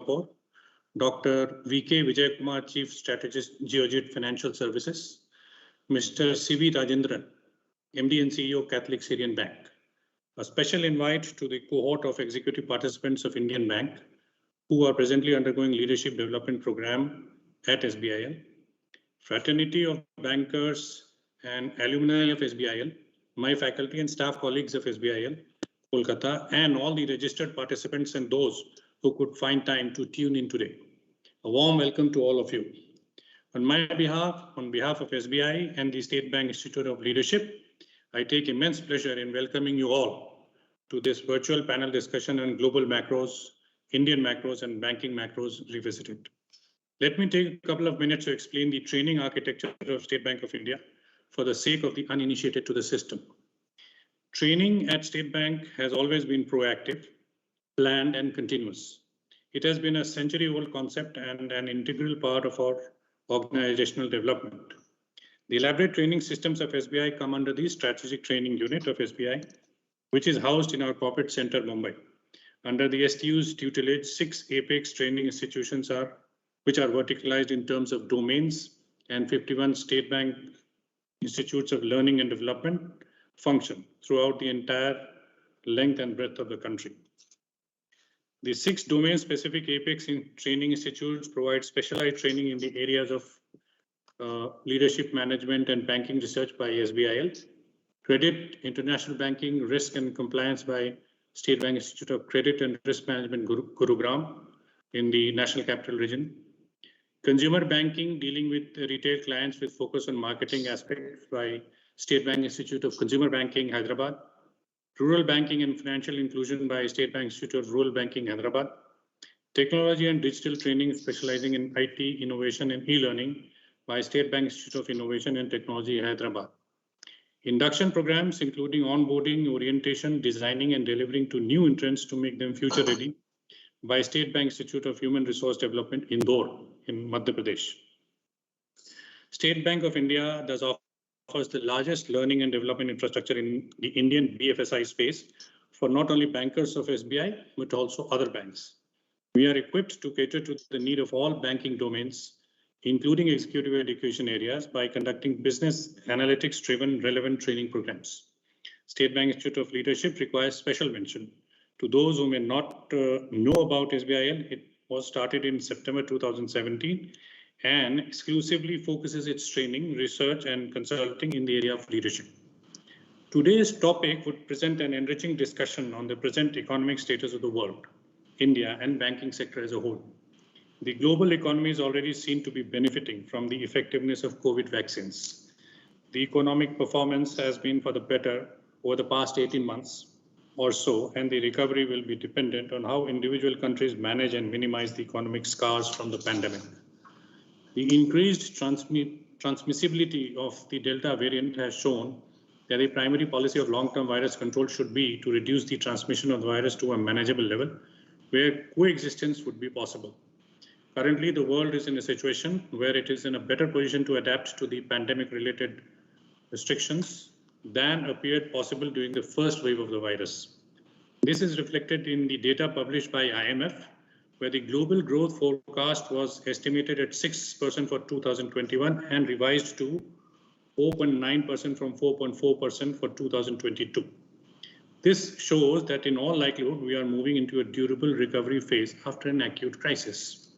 Singapore, Dr. Vijay Kumar, Chief Strategist, Geojit Financial Services, Mr. C.V. Rajendran, MD and CEO, Catholic Syrian Bank. A special invite to the cohort of executive participants of Indian Bank who are presently undergoing leadership development program at SBIL, fraternity of bankers and alumni of SBIL, my faculty and staff colleagues of SBIL, Kolkata, and all the registered participants and those who could find time to tune in today. A warm welcome to all of you. On my behalf, on behalf of SBI and the State Bank Institute of Leadership, I take immense pleasure in welcoming you all to this virtual panel discussion on global macros, Indian macros, and banking macros revisited. Let me take a couple of minutes to explain the training architecture of State Bank of India for the sake of the uninitiated to the system. Training at State Bank has always been proactive, planned, and continuous. It has been a century-old concept and an integral part of our organizational development. The elaborate training systems of SBI come under the Strategic Training Unit of SBI, which is housed in our corporate center, Mumbai. Under the STU's tutelage, 6 apex training institutions which are verticalized in terms of domains, and 51 State Bank institutes of learning and development function throughout the entire length and breadth of the country. The 6 domain-specific apex training institutes provide specialized training in the areas of leadership management and banking research by SBIL, credit, international banking, risk and compliance by State Bank Institute of Credit and Risk Management, Gurugram in the National Capital Region, consumer banking dealing with retail clients with focus on marketing aspects by State Bank Institute of Consumer Banking, Hyderabad, rural banking and financial inclusion by State Bank Institute of Rural Banking, Hyderabad, technology and digital training specializing in IT, innovation and e-learning by State Bank Institute of Innovation and Technology, Hyderabad. Induction programs including onboarding, orientation, designing and delivering to new entrants to make them future ready by State Bank Institute of Human Resource Development, Indore in Madhya Pradesh. State Bank of India offers the largest learning and development infrastructure in the Indian BFSI space for not only bankers of SBI, but also other banks. We are equipped to cater to the need of all banking domains, including executive education areas, by conducting business analytics-driven relevant training programs. State Bank Institute of Leadership requires special mention. To those who may not know about SBIL, it was started in September 2017 and exclusively focuses its training, research, and consulting in the area of leadership. Today's topic would present an enriching discussion on the present economic status of the world, India, and banking sector as a whole. The global economy is already seen to be benefiting from the effectiveness of COVID vaccines. The economic performance has been for the better over the past 18 months or so, and the recovery will be dependent on how individual countries manage and minimize the economic scars from the pandemic. The increased transmissibility of the Delta variant has shown that the primary policy of long-term virus control should be to reduce the transmission of the virus to a manageable level where coexistence would be possible. Currently, the world is in a situation where it is in a better position to adapt to the pandemic-related restrictions than appeared possible during the first wave of the virus. This is reflected in the data published by IMF, where the global growth forecast was estimated at 6% for 2021 and revised to 4.9% from 4.4% for 2022. This shows that in all likelihood, we are moving into a durable recovery phase after an acute crisis.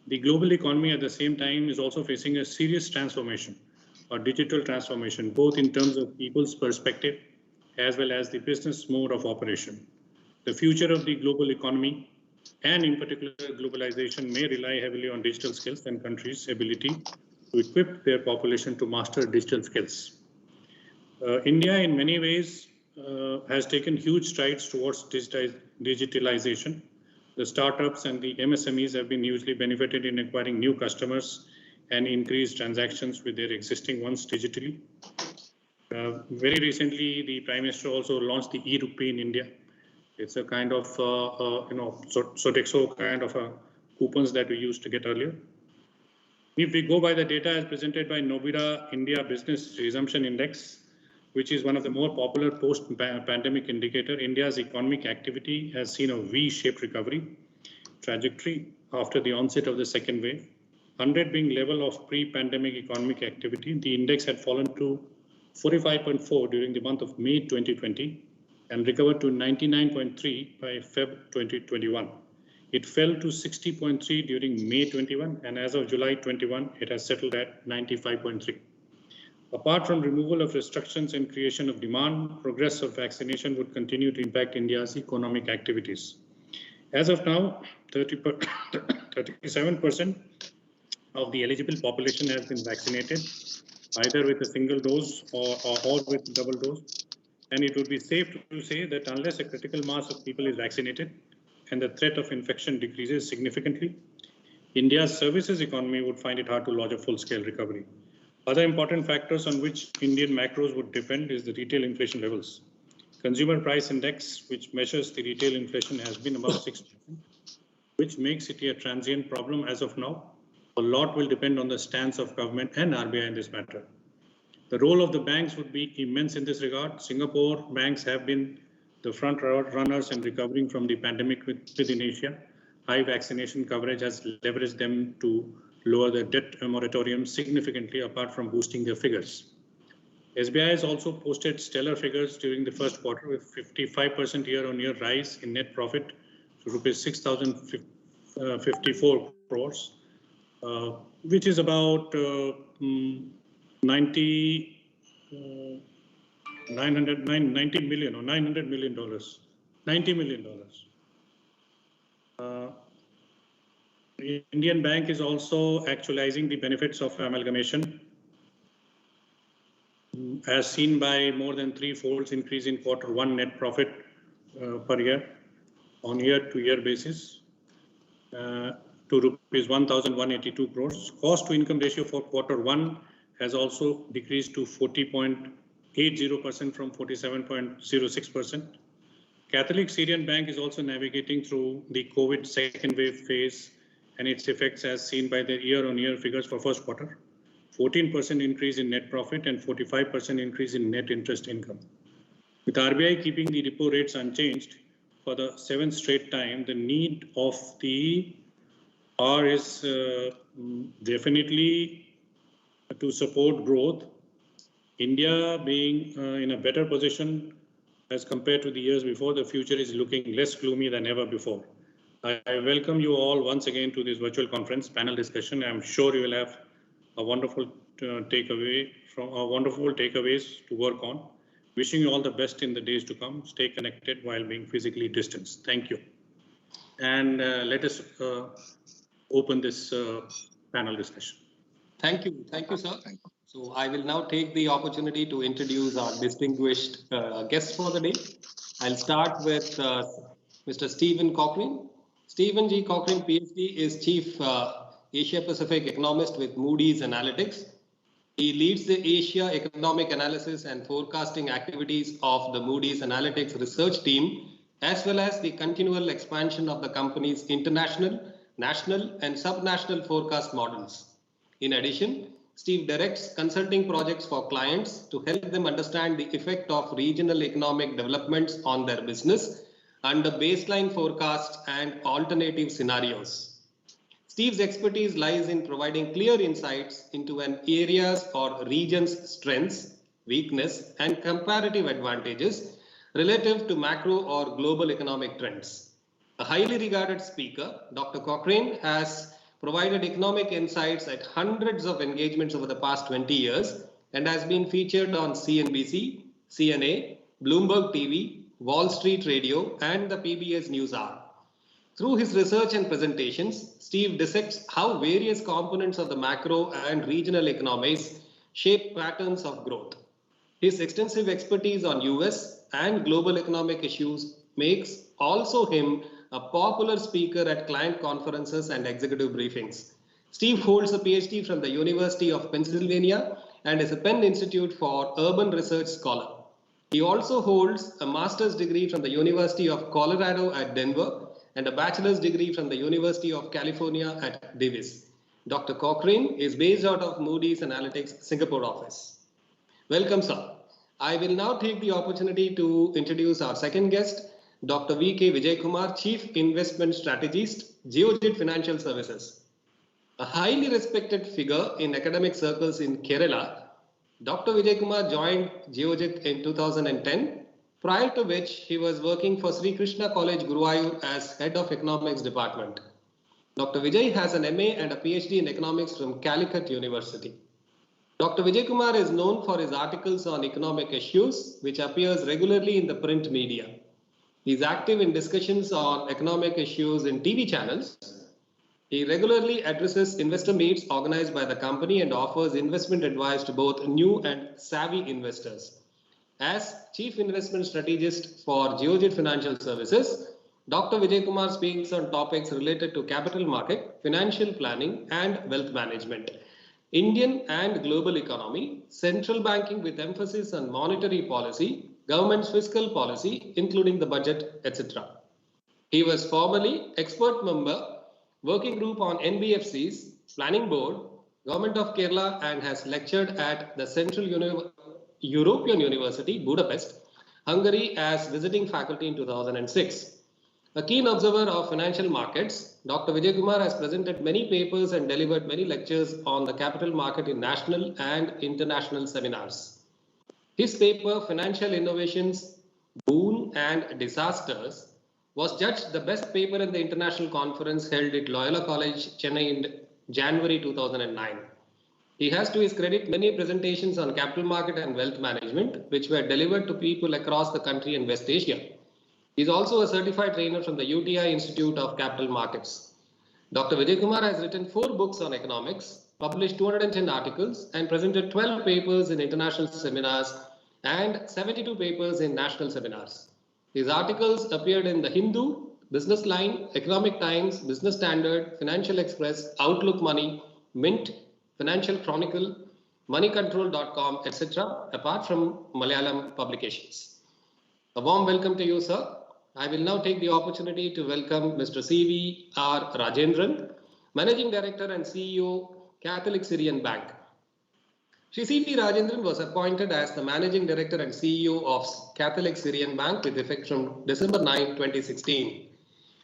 The global economy at the same time is also facing a serious transformation, or digital transformation, both in terms of people's perspective as well as the business mode of operation. The future of the global economy, and in particular globalization, may rely heavily on digital skills and countries' ability to equip their population to master digital skills. India, in many ways, has taken huge strides towards digitalization. The startups and the MSMEs have been hugely benefited in acquiring new customers and increased transactions with their existing ones digitally. Very recently, the Prime Minister also launched the e-rupee in India. It's a kind of, Sodexo kind of coupons that we used to get earlier. If we go by the data as presented by Nobida India Business Resumption Index, which is one of the more popular post-pandemic indicator, India's economic activity has seen a V-shaped recovery. trajectory after the onset of the second wave. 100 being level of pre-pandemic economic activity, the index had fallen to 45.4 during the month of May 2020 and recovered to 99.3 by Feb 2021. It fell to 60.3 during May 21, and as of July 21, it has settled at 95.3. Apart from removal of restrictions and creation of demand, progress of vaccination would continue to impact India's economic activities. As of now, 37% of the eligible population has been vaccinated, either with a single dose or with double dose. And it would be safe to say that unless a critical mass of people is vaccinated and the threat of infection decreases significantly, India's services economy would find it hard to lodge a full-scale recovery. Other important factors on which Indian macros would depend is the retail inflation levels. Consumer price index, which measures the retail inflation, has been about 6%, which makes it a transient problem as of now. A lot will depend on the stance of government and RBI in this matter. The role of the banks would be immense in this regard. Singapore banks have been the front runners in recovering from the pandemic within Asia. High vaccination coverage has leveraged them to lower the debt moratorium significantly, apart from boosting their figures. SBI has also posted stellar figures during the first quarter with 55% year-on-year rise in net profit to rupees 6,054 crores, which is about 900 million dollars. The Indian Bank is also actualizing the benefits of amalgamation, as seen by more than threefold increase in Q1 net profit per year on year-to-year basis to rupees 1,182 crores. Cost to income ratio for Q1 has also decreased to 40.80% from 47.06%. Catholic Syrian Bank is also navigating through the COVID second wave phase and its effects as seen by the year-on-year figures for first quarter. 14% increase in net profit and 45% increase in net interest income. With RBI keeping the repo rates unchanged for the 7th straight time, the need of the R is definitely to support growth. India being in a better position as compared to the years before, the future is looking less gloomy than ever before. I welcome you all once again to this virtual conference panel discussion. I'm sure you will have a wonderful takeaways to work on. Wishing you all the best in the days to come. Stay connected while being physically distanced. Thank you. And let us open this panel discussion. Thank you, sir. So I will now take the opportunity to introduce our distinguished guests for the day. I'll start with Mr. Stephen Cochrane. Stephen G. Cochrane, PhD, is Chief Asia Pacific Economist with Moody's Analytics. He leads the Asia Economic Analysis and Forecasting activities of the Moody's Analytics research team, as well as the continual expansion of the company's international, national, and subnational forecast models. In addition, Steve directs consulting projects for clients to help them understand the effect of regional economic developments on their business under baseline forecasts and alternative scenarios. Steve's expertise lies in providing clear insights into an area's or region's strengths, weakness, and comparative advantages relative to macro or global economic trends. A highly regarded speaker, Dr. Cochrane has provided economic insights at hundreds of engagements over the past 20 years and has been featured on CNBC, CNA, Bloomberg TV, Wall Street Radio, and the PBS NewsHour. Through his research and presentations, Steve dissects how various components of the macro and regional economies shape patterns of growth. His extensive expertise on US and global economic issues makes also him a popular speaker at client conferences and executive briefings. Steve holds a PhD from the University of Pennsylvania and is a Penn Institute for Urban Research Scholar. He also holds a master's degree from the University of Colorado at Denver and a bachelor's degree from the University of California at Davis. Dr. Cochrane is based out of Moody's Analytics Singapore office. Welcome, sir. I will now take the opportunity to introduce our second guest, Dr. Vijay Kumar, Chief Investment Strategist, Geojit Financial Services. A highly respected figure in academic circles in Kerala, Dr. Vijay Kumar joined Geojit in 2010, prior to which he was working for Sri Krishna College, Guruvayur as Head of Economics Department. Dr. Vijay has an MA and a PhD in Economics from Calicut University. Dr. Vijay Kumar is known for his articles on economic issues, which appears regularly in the print media. He is active in discussions on economic issues in TV channels. He regularly addresses investor meets organized by the company and offers investment advice to both new and savvy investors. As Chief Investment Strategist for Geojit Financial Services, Dr. Vijay Kumar speaks on topics related to capital market, financial planning, and wealth management, Indian and global economy, central banking with emphasis on monetary policy, government's fiscal policy, including the budget, etc. He was formerly expert member, working group on NBFCs, Planning Board, Government of Kerala, and has lectured at the Central European University, Budapest, Hungary as visiting faculty in 2006. A keen observer of financial markets, Dr. Vijay Kumar has presented many papers and delivered many lectures on the capital market in national and international seminars. His paper, Financial Innovations, Boon and Disasters, was judged the best paper in the international conference held at Loyola College, Chennai in January 2009. He has to his credit many presentations on capital market and wealth management, which were delivered to people across the country in West Asia. He is also a certified trainer from the UTI Institute of Capital Markets. Dr. Vijay Kumar has written 4 books on economics, published 210 articles, and presented 12 papers in international seminars and 72 papers in national seminars. His articles appeared in The Hindu, Business Line, Economic Times, Business Standard, Financial Express, Outlook Money, Mint, Financial Chronicle, moneycontrol.com, etc., apart from Malayalam publications. A warm welcome to you, sir. I will now take the opportunity to welcome Mr. C.V.R. Rajendran, Managing Director and CEO, Catholic Syrian Bank. Shri C.V. Rajendran was appointed as the Managing Director and CEO of Catholic Syrian Bank with effect from December 9, 2016.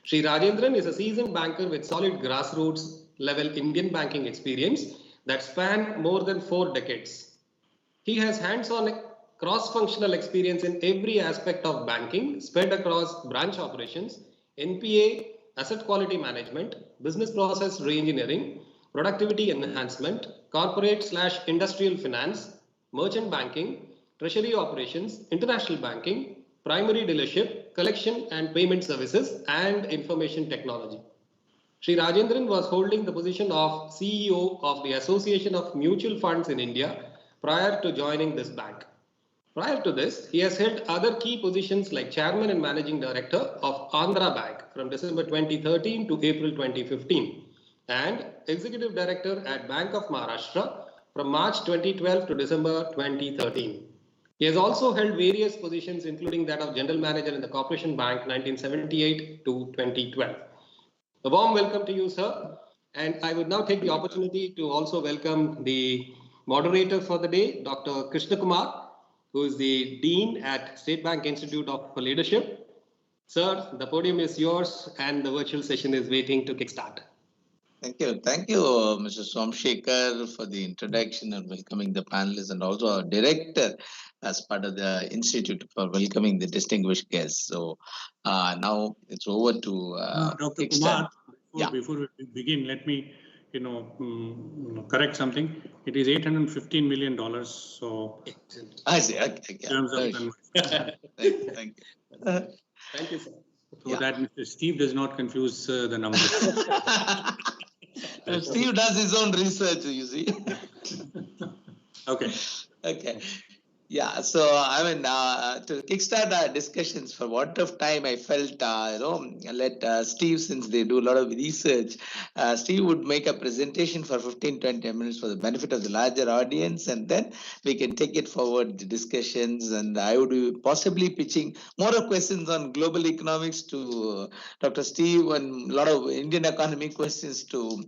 Shri Rajendran is a seasoned banker with solid grassroots level Indian banking experience that span more than 4 decades. He has hands-on cross-functional experience in every aspect of banking, spread across branch operations, NPA, asset quality management, business process reengineering, productivity enhancement, corporate/industrial finance, merchant banking, treasury operations, international banking, primary dealership, collection and payment services, and information technology. Shri Rajendran was holding the position of CEO of the Association of Mutual Funds in India prior to joining this bank. Prior to this, he has held other key positions like Chairman and Managing Director of Andhra Bank from December 2013 to April 2015 and Executive Director at Bank of Maharashtra from March 2012 to December 2013. He has also held various positions including that of General Manager in the Corporation Bank 1978 to 2012. A warm welcome to you, sir. And I would now take the opportunity to also welcome the moderator for the day, Dr. Krishna Kumar, who is the Dean at State Bank Institute for Leadership. Sir, the podium is yours and the virtual session is waiting to kickstart. Thank you. Thank you, Mr. Somshekhar, for the introduction and welcoming the panelists, and also our director as part of the Institute for welcoming the distinguished guests. So now it's over to Dr. Kumar, before we begin, let me correct something. It is $815 million. So I see. Okay. Thank you. Thank you, sir. So that Mr. Steve does not confuse the numbers. Steve does his own research, you see. Okay. Okay. Yeah, so I mean, to kickstart our discussions, for want of time, I felt, let Steve, since they do a lot of research, Steve would make a presentation for 15-20 minutes for the benefit of the larger audience, and then we can take it forward, the discussions, and I would be possibly pitching more of questions on global economics to Dr. Steve and a lot of Indian economy questions to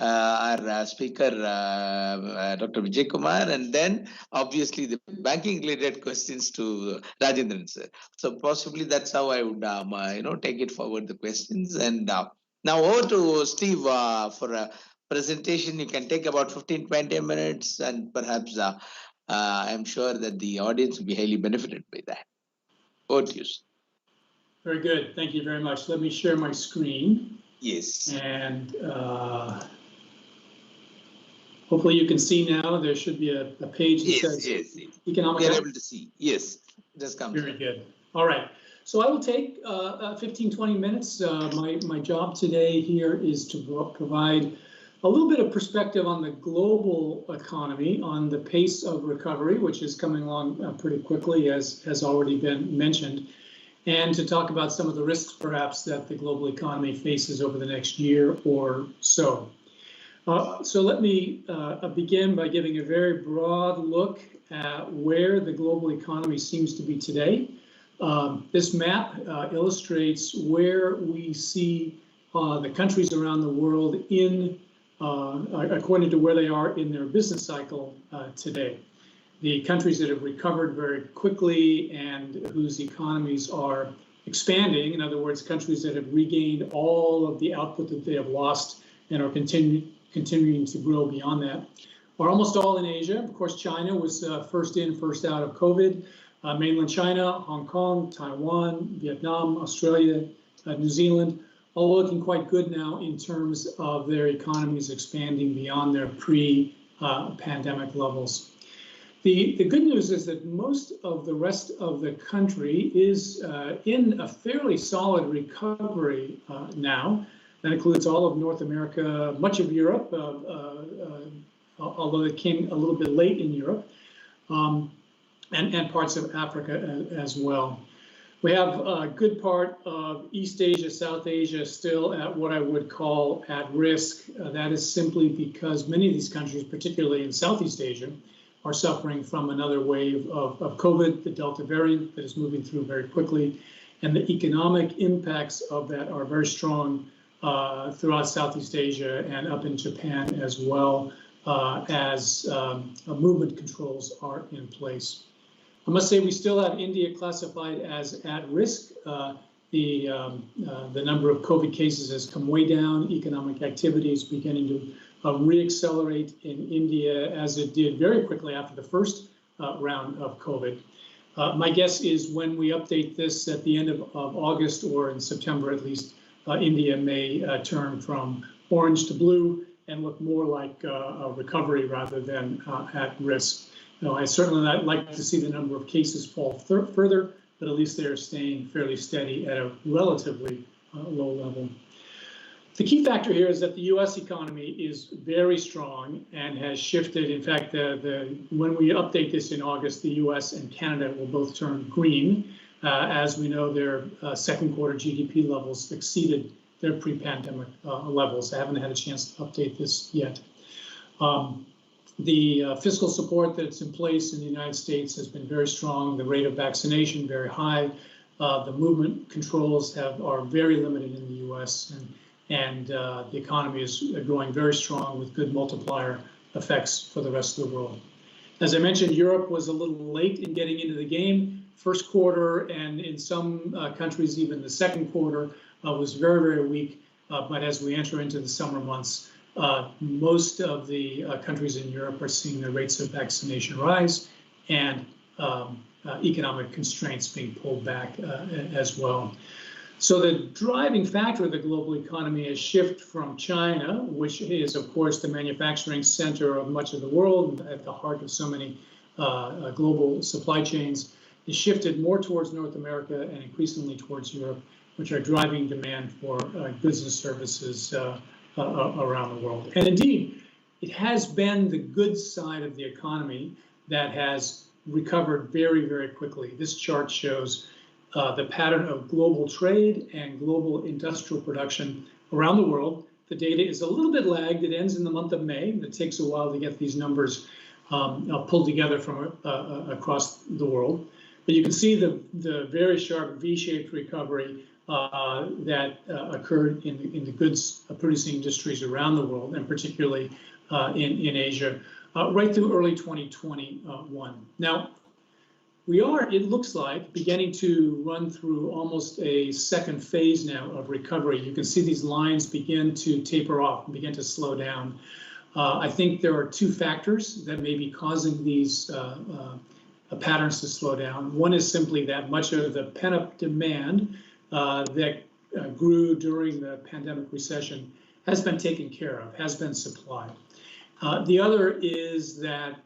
our speaker, Dr. Vijay Kumar, and then obviously the banking related questions to Rajendran sir. So possibly that's how I would take it forward the questions. And now over to Steve for a presentation. You can take about 15-20 minutes, and perhaps I'm sure that the audience will be highly benefited by that. Over to you. Very good. Thank you very much. Let me share my screen. Yes. And hopefully you can see now. There should be a page that says economic. We are able to see. Yes. Just come. Very good. All right. So I will take 15-20 minutes. My job today here is to provide a little bit of perspective on the global economy, on the pace of recovery, which is coming along pretty quickly, as has already been mentioned, and to talk about some of the risks perhaps that the global economy faces over the next year or so. So let me begin by giving a very broad look at where the global economy seems to be today. This map illustrates where we see the countries around the world in according to where they are in their business cycle today. The countries that have recovered very quickly and whose economies are expanding, in other words, countries that have regained all of the output that they have lost and are continuing to grow beyond that, are almost all in Asia. Of course, China was first in, first out of COVID. Mainland China, Hong Kong, Taiwan, Vietnam, Australia, New Zealand, all looking quite good now in terms of their economies expanding beyond their pre-pandemic levels. The good news is that most of the rest of the country is in a fairly solid recovery now. That includes all of North America, much of Europe, although it came a little bit late in Europe, and parts of Africa as well. We have a good part of East Asia, South Asia still at what I would call at risk. That is simply because many of these countries, particularly in Southeast Asia, are suffering from another wave of COVID, the Delta variant that is moving through very quickly. And the economic impacts of that are very strong throughout Southeast Asia and up in Japan as well, as movement controls are in place. I must say we still have India classified as at risk. The number of COVID cases has come way down. Economic activity is beginning to reaccelerate in India, as it did very quickly after the first round of COVID. My guess is when we update this at the end of August or in September at least, India may turn from orange to blue and look more like a recovery rather than at risk. I certainly like to see the number of cases fall further, but at least they're staying fairly steady at a relatively low level. The key factor here is that the U.S. economy is very strong and has shifted. In fact, when we update this in August, the U.S. and Canada will both turn green. As we know, their second quarter GDP levels exceeded their pre-pandemic levels. I haven't had a chance to update this yet. The fiscal support that's in place in the United States has been very strong. The rate of vaccination very high. The movement controls are very limited in the U.S. and the economy is growing very strong with good multiplier effects for the rest of the world. As I mentioned, Europe was a little late in getting into the game. First quarter, and in some countries even the second quarter, was very, very weak. But as we enter into the summer months, most of the countries in Europe are seeing the rates of vaccination rise and economic constraints being pulled back as well. So the driving factor of the global economy is shift from China, which is, of course, the manufacturing center of much of the world, at the heart of so many global supply chains, is shifted more towards North America and increasingly towards Europe, which are driving demand for goods and services around the world. And indeed, it has been the goods side of the economy that has recovered very, very quickly. This chart shows the pattern of global trade and global industrial production around the world. The data is a little bit lagged. It ends in the month of May. It takes a while to get these numbers pulled together from across the world. But you can see the very sharp V-shaped recovery that occurred in the goods producing industries around the world, and particularly in Asia, right through early 2021. Now, we are, it looks like, beginning to run through almost a second phase now of recovery. You can see these lines begin to taper off, begin to slow down. I think there are two factors that may be causing these patterns to slow down. One is simply that much of the pent-up demand that grew during the pandemic recession has been taken care of, has been supplied. The other is that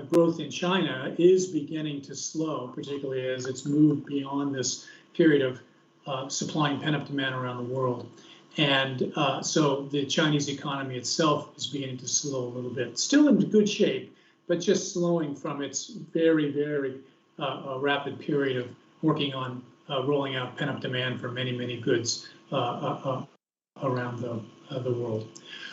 growth in China is beginning to slow, particularly as it's moved beyond this period of supplying pent-up demand around the world. And so the Chinese economy itself is beginning to slow a little bit. Still in good shape, but just slowing from its very, very rapid period of working on rolling out pent-up demand for many, many goods around the world.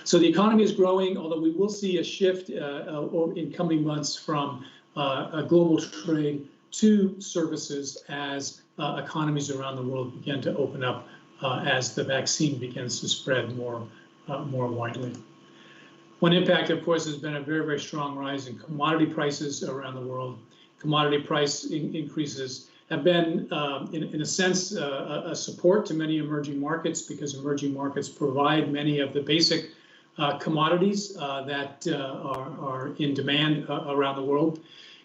So the economy is growing, although we will see a shift in coming months from a global trade to services as economies around the world begin to open up as the vaccine begins to spread more widely. One impact, of course, has been a very, very strong rise in commodity prices around the world. Commodity price increases have been, in a sense, a support to many emerging markets, because emerging markets provide many of the basic commodities that are in demand around the world.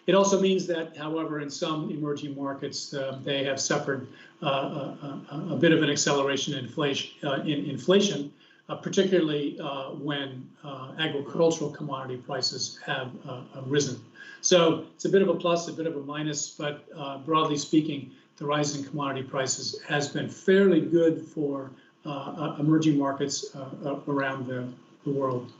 It also means that, however, in some emerging markets, they have suffered a bit of an acceleration in inflation, particularly when agricultural commodity prices have risen. So it's a bit of a plus, a bit of a minus, but broadly speaking, the rise in commodity prices has been fairly good for emerging markets around the world.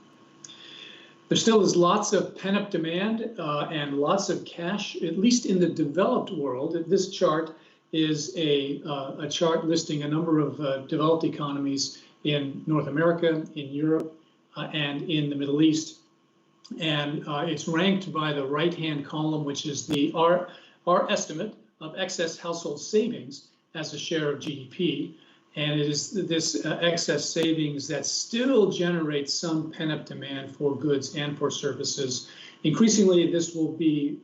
There still is lots of pent-up demand and lots of cash, at least in the developed world. This chart is a chart listing a number of developed economies in North America, in Europe, and in the Middle East. And it's ranked by the right-hand column, which is our estimate of excess household savings as a share of GDP. And it is this excess savings that still generates some pent-up demand for goods and for services. Increasingly, this will be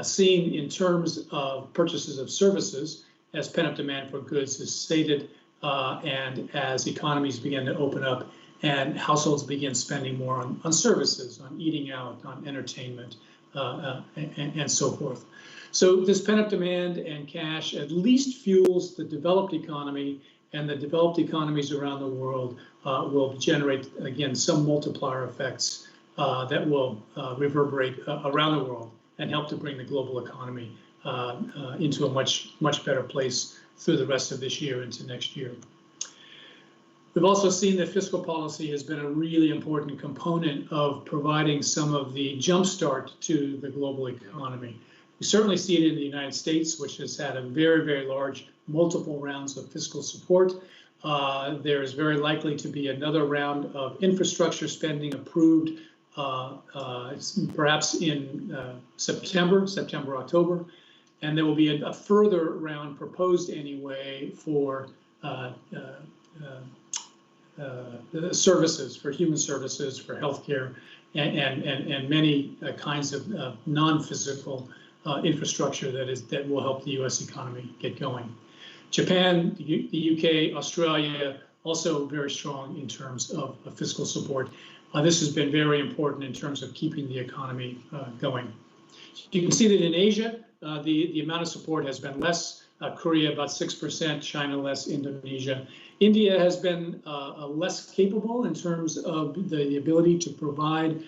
seen in terms of purchases of services as pent-up demand for goods is stated, and as economies begin to open up and households begin spending more on services, on eating out, on entertainment, and so forth. So this pent-up demand and cash at least fuels the developed economy, and the developed economies around the world will generate, again, some multiplier effects that will reverberate around the world and help to bring the global economy into a much better place through the rest of this year into next year. We've also seen that fiscal policy has been a really important component of providing some of the jumpstart to the global economy. We certainly see it in the United States, which has had a very, very large multiple rounds of fiscal support. There is very likely to be another round of infrastructure spending approved perhaps in September, October. And there will be a further round proposed anyway for services, for human services, for healthcare, and many kinds of non-physical infrastructure that will help the U.S. economy get going. Japan, the UK, Australia, also very strong in terms of fiscal support. This has been very important in terms of keeping the economy going. You can see that in Asia, the amount of support has been less. Korea about 6%, China less, Indonesia. India has been less capable in terms of the ability to provide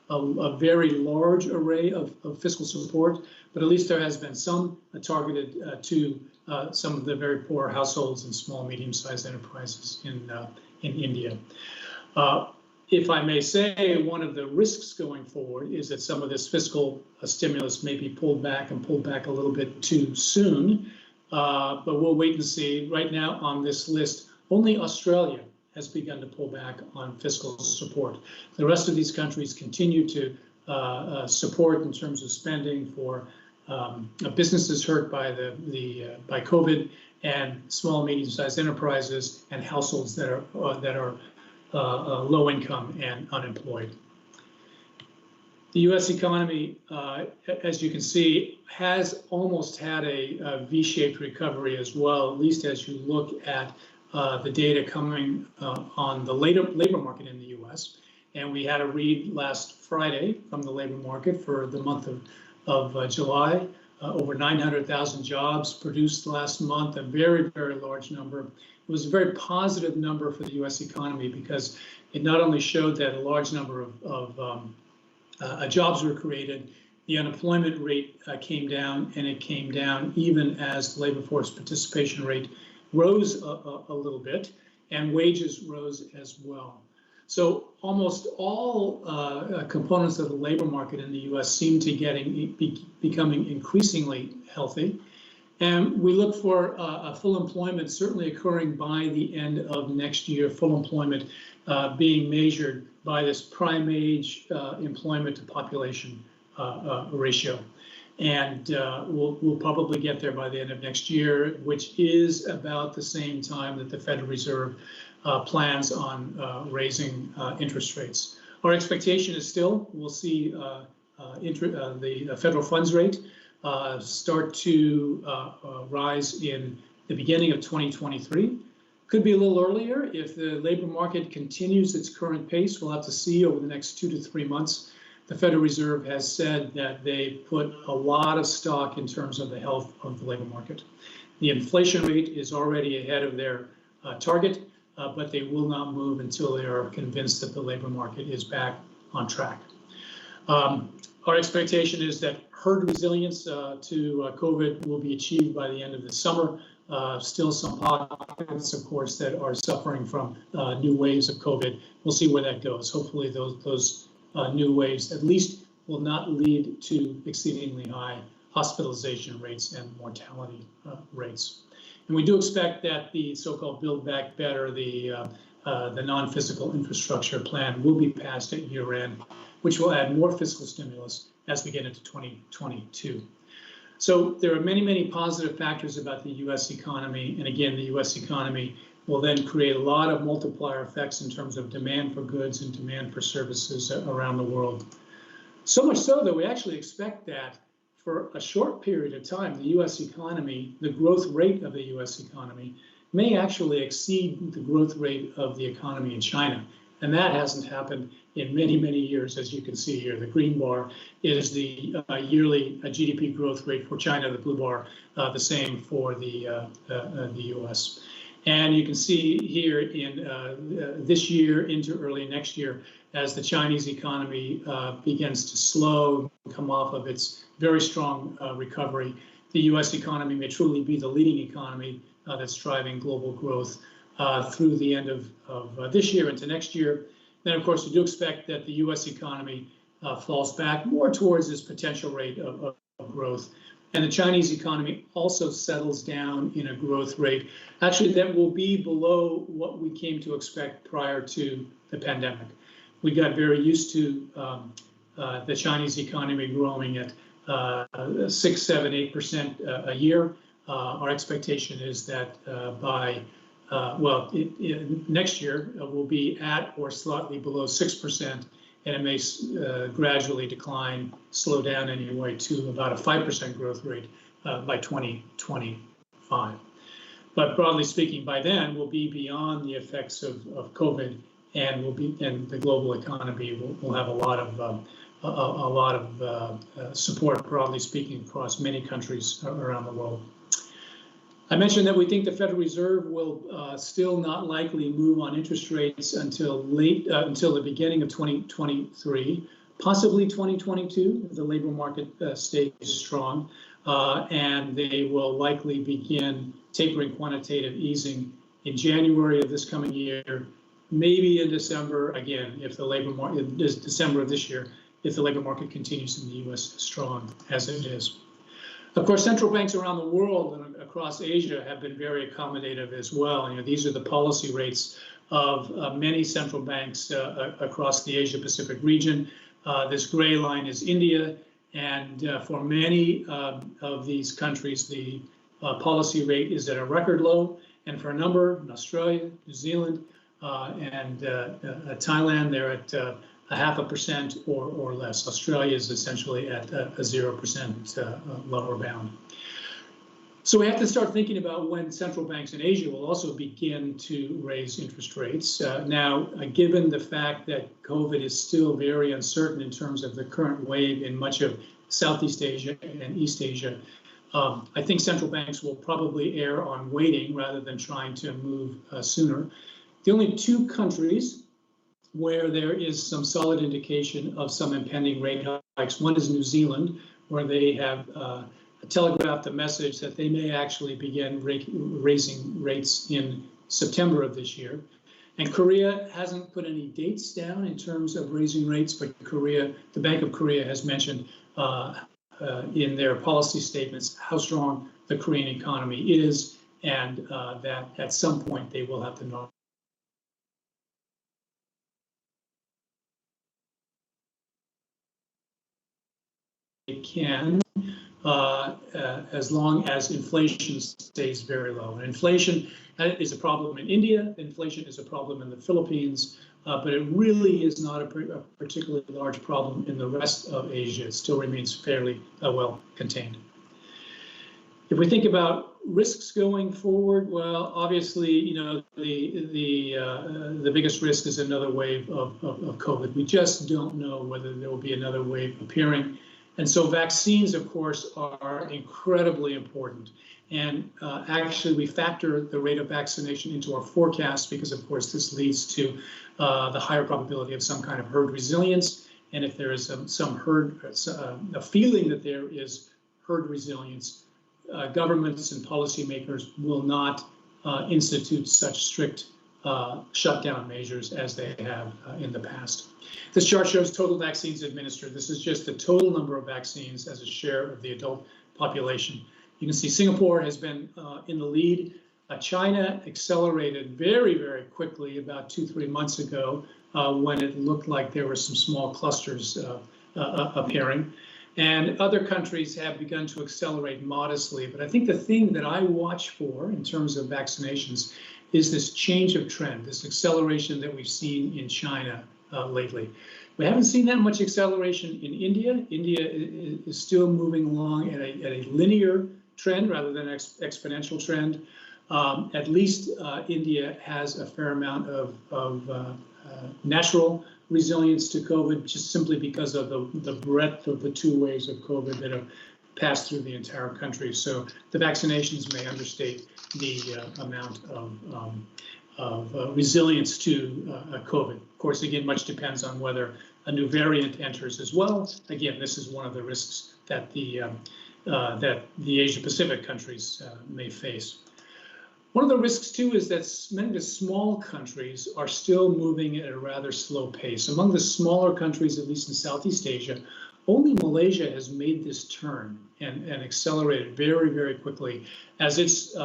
a very large array of fiscal support, but at least there has been some targeted to some of the very poor households and small, medium-sized enterprises in India. If I may say, one of the risks going forward is that some of this fiscal stimulus may be pulled back a little bit too soon, but we'll wait and see. Right now on this list, only Australia has begun to pull back on fiscal support. The rest of these countries continue to support in terms of spending for businesses hurt by by COVID, and small, medium-sized enterprises and households that are low income and unemployed. The U.S. economy, as you can see, has almost had a V-shaped recovery as well, at least as you look at the data coming on the labor market in the U.S. And we had a read last Friday from the labor market for the month of July. Over 900,000 jobs produced last month, a very, very large number. It was a very positive number for the U.S. economy because it not only showed that a large number of jobs were created, the unemployment rate came down, and it came down even as the labor force participation rate rose a little bit, and wages rose as well. So almost all components of the labor market in the U.S. seem to becoming increasingly healthy. And we look for full employment certainly occurring by the end of next year, full employment being measured by this prime age employment to population ratio. And we'll probably get there by the end of next year, which is about the same time that the Federal Reserve plans on raising interest rates. Our expectation is still we'll see the federal funds rate start to rise in the beginning of 2023. Could be a little earlier if the labor market continues its current pace. We'll have to see over the next 2 to 3 months. The Federal Reserve has said that they put a lot of stock in terms of the health of the labor market. The inflation rate is already ahead of their target, but they will not move until they are convinced that the labor market is back on track. Our expectation is that herd resilience to COVID will be achieved by the end of the summer. Still some pockets, of course, that are suffering from new waves of COVID. We'll see where that goes. Hopefully those new waves at least will not lead to exceedingly high hospitalization rates and mortality rates. And we do expect that the so-called Build Back Better, the non-fiscal infrastructure plan, will be passed at year-end, which will add more fiscal stimulus as we get into 2022. So there are many, many positive factors about the U.S. economy. And again, the U.S. economy will then create a lot of multiplier effects in terms of demand for goods and demand for services around the world. So much so that we actually expect that for a short period of time, the U.S. economy, the growth rate of the U.S. economy, may actually exceed the growth rate of the economy in China. And that hasn't happened in many, many years, as you can see here. The green bar is the yearly GDP growth rate for China, the blue bar, the same for the U.S. And you can see here in this year into early next year, as the Chinese economy begins to slow, come off of its very strong recovery, the U.S. economy may truly be the leading economy that's driving global growth through the end of this year into next year. Then, of course, we do expect that the U.S. economy falls back more towards its potential rate of growth. And the Chinese economy also settles down in a growth rate, actually, that will be below what we came to expect prior to the pandemic. We got very used to the Chinese economy growing at 6, 7, 8% a year. Our expectation is that by next year will be at or slightly below 6%, and it may gradually decline, slow down anyway, to about a 5% growth rate by 2025. But broadly speaking, by then we'll be beyond the effects of COVID, and the global economy will have a lot of support, broadly speaking, across many countries around the world. I mentioned that we think the Federal Reserve will still not likely move on interest rates until the beginning of 2023, possibly 2022, if the labor market stays strong, and they will likely begin tapering quantitative easing in January of this coming year, maybe in December again, if the labor market December of this year, if the labor market continues in the U.S. strong as it is. Of course, central banks around the world and across Asia have been very accommodative as well. You know, these are the policy rates of many central banks across the Asia-Pacific region. This gray line is India, and for many of these countries, the policy rate is at a record low. And for a number, in Australia, New Zealand, and Thailand, they're at 0.5% or less. Australia is essentially at a 0% lower bound. So we have to start thinking about when central banks in Asia will also begin to raise interest rates. Now, given the fact that COVID is still very uncertain in terms of the current wave in much of Southeast Asia and East Asia, I think central banks will probably err on waiting rather than trying to move sooner. The only two countries where there is some solid indication of some impending rate hikes, one is New Zealand, where they have telegraphed a message that they may actually begin raising rates in September of this year. And Korea hasn't put any dates down in terms of raising rates, but the Bank of Korea has mentioned in their policy statements how strong the Korean economy is, and that at some point they will have to know. It can, as long as inflation stays very low. And inflation is a problem in India, inflation is a problem in the Philippines, but it really is not a particularly large problem in the rest of Asia. It still remains fairly well contained. If we think about risks going forward, well, obviously, you know, the biggest risk is another wave of COVID. We just don't know whether there will be another wave appearing. And so vaccines, of course, are incredibly important. And actually, we factor the rate of vaccination into our forecast because, of course, this leads to the higher probability of some kind of herd resilience. And if there is some herd, a feeling that there is herd resilience, governments and policymakers will not institute such strict shutdown measures as they have in the past. This chart shows total vaccines administered. This is just the total number of vaccines as a share of the adult population. You can see Singapore has been in the lead. China accelerated very, very quickly about 2-3 months ago when it looked like there were some small clusters appearing. And other countries have begun to accelerate modestly. But I think the thing that I watch for in terms of vaccinations is this change of trend, this acceleration that we've seen in China lately. We haven't seen that much acceleration in India. India is still moving along at a linear trend rather than exponential trend. At least India has a fair amount of natural resilience to COVID, just simply because of the breadth of the 2 waves of COVID that have passed through the entire country. So the vaccinations may understate the amount of resilience to COVID. Of course, again, much depends on whether a new variant enters as well. Again, this is one of the risks that the Asia-Pacific countries may face. One of the risks, too, is that many of the small countries are still moving at a rather slow pace. Among the smaller countries, at least in Southeast Asia, only Malaysia has made this turn and accelerated very, very quickly as its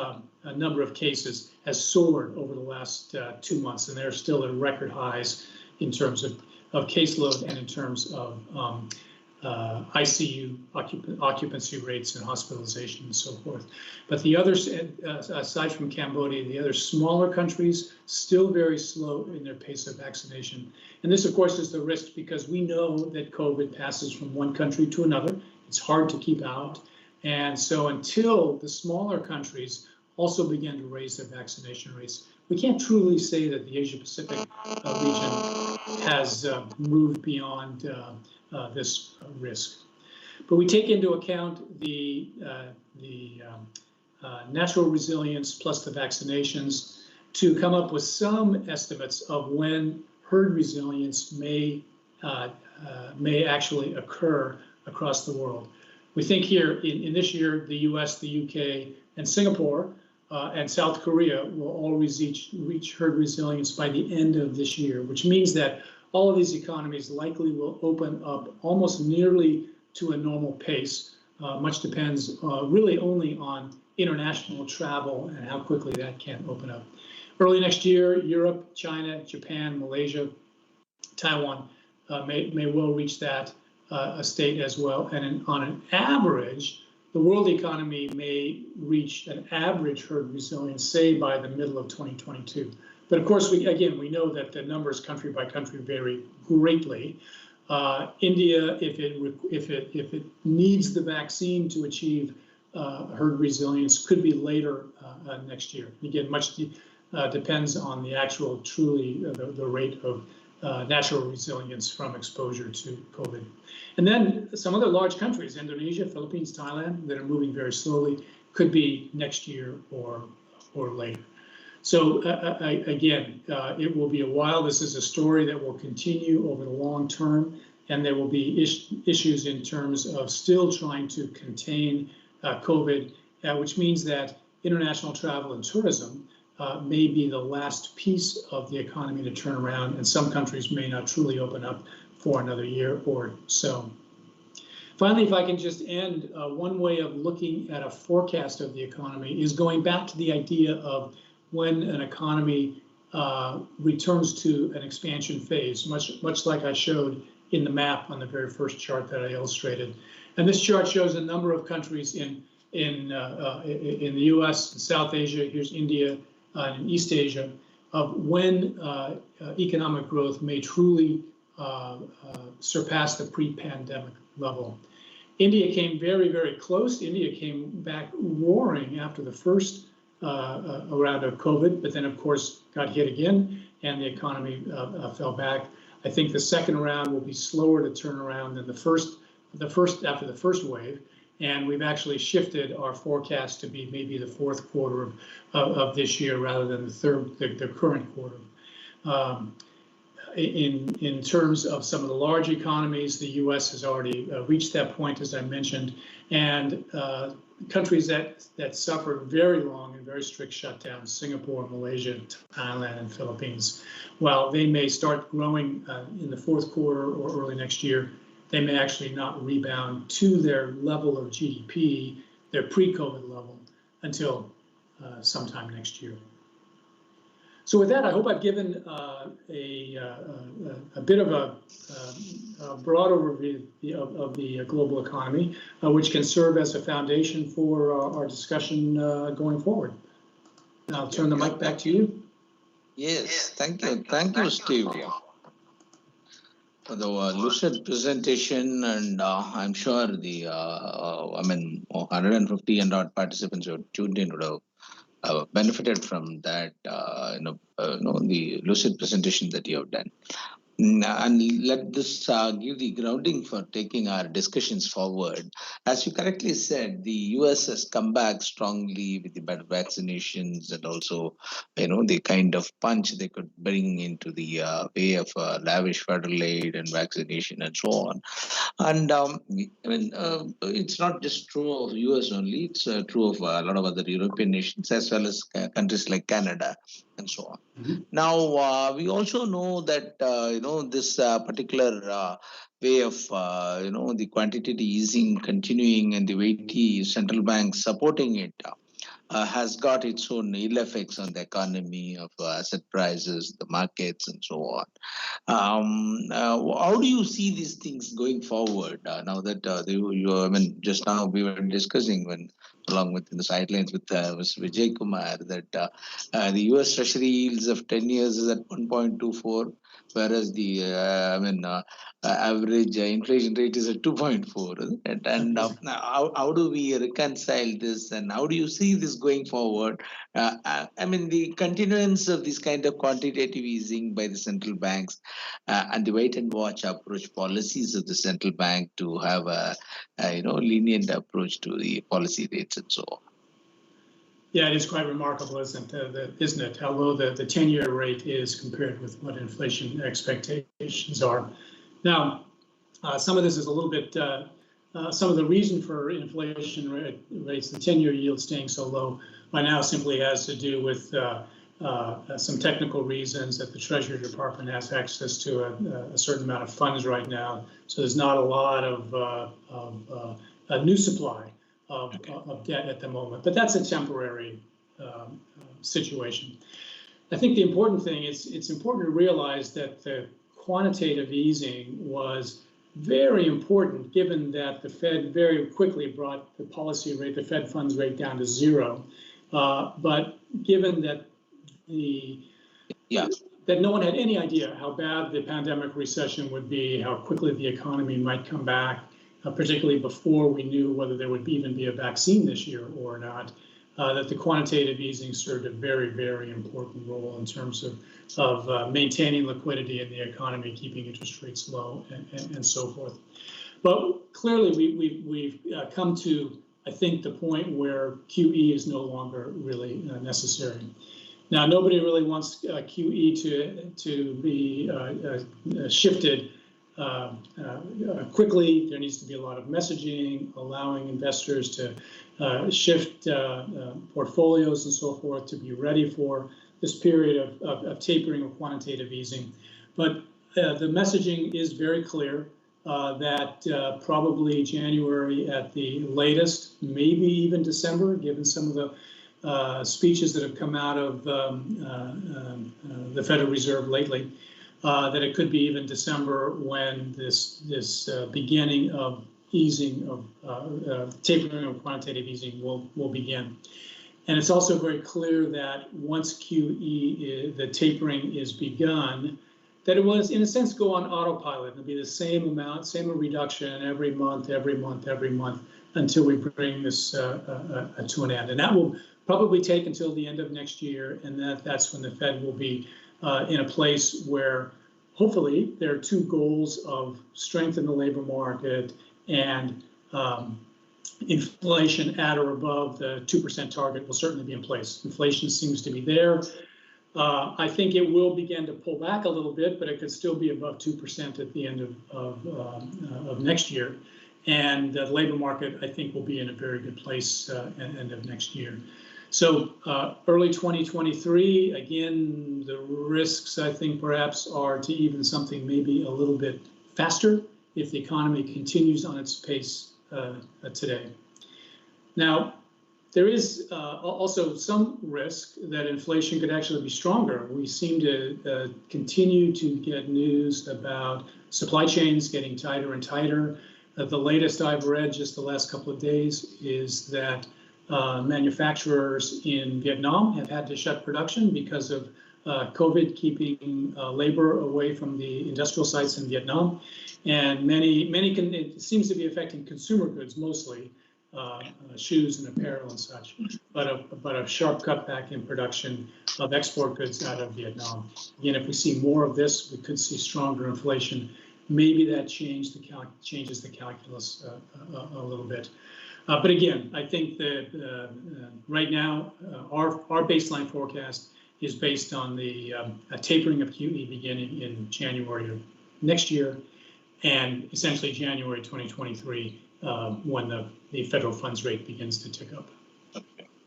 number of cases has soared over the last 2 months. And they're still at record highs in terms of caseload and in terms of ICU occupancy rates and hospitalization and so forth. But the others, aside from Cambodia, the other smaller countries, still very slow in their pace of vaccination. And this, of course, is the risk because we know that COVID passes from one country to another. It's hard to keep out. And so until the smaller countries also begin to raise their vaccination rates, we can't truly say that the Asia-Pacific region has moved beyond this risk. But we take into account the natural resilience plus the vaccinations to come up with some estimates of when herd resilience may actually occur across the world. We think here in this year, the US, the UK, and Singapore and South Korea will all reach herd resilience by the end of this year, which means that all of these economies likely will open up almost nearly to a normal pace. Much depends really only on international travel and how quickly that can open up. Early next year, Europe, China, Japan, Malaysia, Taiwan may well reach that state as well. And on an average, the world economy may reach an average herd resilience, say, by the middle of 2022. But of course, we know that the numbers country by country vary greatly. India, if it needs the vaccine to achieve herd resilience, could be later next year. Again, much depends on the actual the rate of natural resilience from exposure to COVID. And then some other large countries, Indonesia, Philippines, Thailand, that are moving very slowly, could be next year or later. So again, it will be a while. This is a story that will continue over the long term, and there will be issues in terms of still trying to contain COVID, which means that international travel and tourism may be the last piece of the economy to turn around, and some countries may not truly open up for another year or so. Finally, if I can just end, one way of looking at a forecast of the economy is going back to the idea of when an economy returns to an expansion phase, much like I showed in the map on the very first chart that I illustrated. And this chart shows a number of countries in the U.S., South Asia, here's India, and East Asia, of when economic growth may truly surpass the pre-pandemic level. India came very, very close. India came back roaring after the first round of COVID, but then of course got hit again, and the economy fell back. I think the second round will be slower to turn around than the first after the first wave, and we've actually shifted our forecast to be maybe the fourth quarter of this year rather than the current quarter. In terms of some of the large economies, the U.S. has already reached that point, as I mentioned, and countries that suffered very long and very strict shutdowns, Singapore, Malaysia, Thailand, and Philippines, while they may start growing in the fourth quarter or early next year, they may actually not rebound to their level of GDP, their pre-COVID level, until sometime next year. So with that, I hope I've given a bit of a broad overview of the global economy, which can serve as a foundation for our discussion going forward. And I'll turn the mic back to you. Yes, thank you. Thank you, Steve, for the lucid presentation. And I'm sure the 150 and odd participants who are tuned in would have benefited from that, the lucid presentation that you have done. And let this give the grounding for taking our discussions forward. As you correctly said, the US has come back strongly with the better vaccinations and also, the kind of punch they could bring into the way of lavish federal aid and vaccination and so on. And it's not just true of US only, it's true of a lot of other European nations as well as countries like Canada and so on. Mm-hmm. Now, we also know that, this particular way of, the quantitative easing continuing and the weighty central banks supporting it has got its own ill effects on the economy of asset prices, the markets, and so on. How do you see these things going forward now that just now we were discussing along with in the sidelines with Vijay Kumar that the U.S. Treasury yields of 10 years is at 1.24, whereas the average inflation rate is at 2.4. And how do we reconcile this, and how do you see this going forward? The continuance of this kind of quantitative easing by the central banks and the wait and watch approach policies of the central bank to have a lenient approach to the policy rates and so on. Yeah, it is quite remarkable, isn't it? How low the 10-year rate is compared with what inflation expectations are. Now, some of this is a little bit, some of the reason for inflation rates, the 10-year yield staying so low by now simply has to do with some technical reasons that the Treasury Department has access to a certain amount of funds right now. So there's not a lot of a new supply of debt at the moment, but that's a temporary situation. I think the important thing is it's important to realize that the quantitative easing was very important given that the Fed very quickly brought the policy rate, the Fed funds rate down to 0. But given that the Yeah. That no one had any idea how bad the pandemic recession would be, how quickly the economy might come back, particularly before we knew whether there would even be a vaccine this year or not. That the quantitative easing served a very, very important role in terms of maintaining liquidity in the economy, keeping interest rates low, and so forth. But clearly, we've come to, I think, the point where QE is no longer really necessary. Now, nobody really wants QE to be shifted quickly. There needs to be a lot of messaging, allowing investors to shift portfolios and so forth to be ready for this period of tapering or quantitative easing. But the messaging is very clear that probably January at the latest, maybe even December, given some of the speeches that have come out of the Federal Reserve lately, that it could be even December when this beginning of easing of tapering of quantitative easing will begin. And it's also very clear that once QE, the tapering is begun, that it was, in a sense, go on autopilot. It'll be the same amount, same reduction every month, until we bring this to an end. And that will probably take until the end of next year, and that's when the Fed will be in a place where hopefully there are two goals of strength in the labor market and inflation at or above the 2% target will certainly be in place. Inflation seems to be there. I think it will begin to pull back a little bit, but it could still be above 2% at the end of next year. And the labor market, I think, will be in a very good place at the end of next year. So early 2023, again, the risks, I think, perhaps are to even something maybe a little bit faster if the economy continues on its pace today. Now, there is also some risk that inflation could actually be stronger. We seem to continue to get news about supply chains getting tighter and tighter. The latest I've read just the last couple of days is that manufacturers in Vietnam have had to shut production because of COVID keeping labor away from the industrial sites in Vietnam. And it seems to be affecting consumer goods mostly, shoes and apparel and such, but a sharp cutback in production of export goods out of Vietnam. Again, if we see more of this, we could see stronger inflation. Maybe that changes the calculus a little bit. But again, I think that right now, our baseline forecast is based on the tapering of QE beginning in January of next year, and essentially January 2023 when the federal funds rate begins to tick up.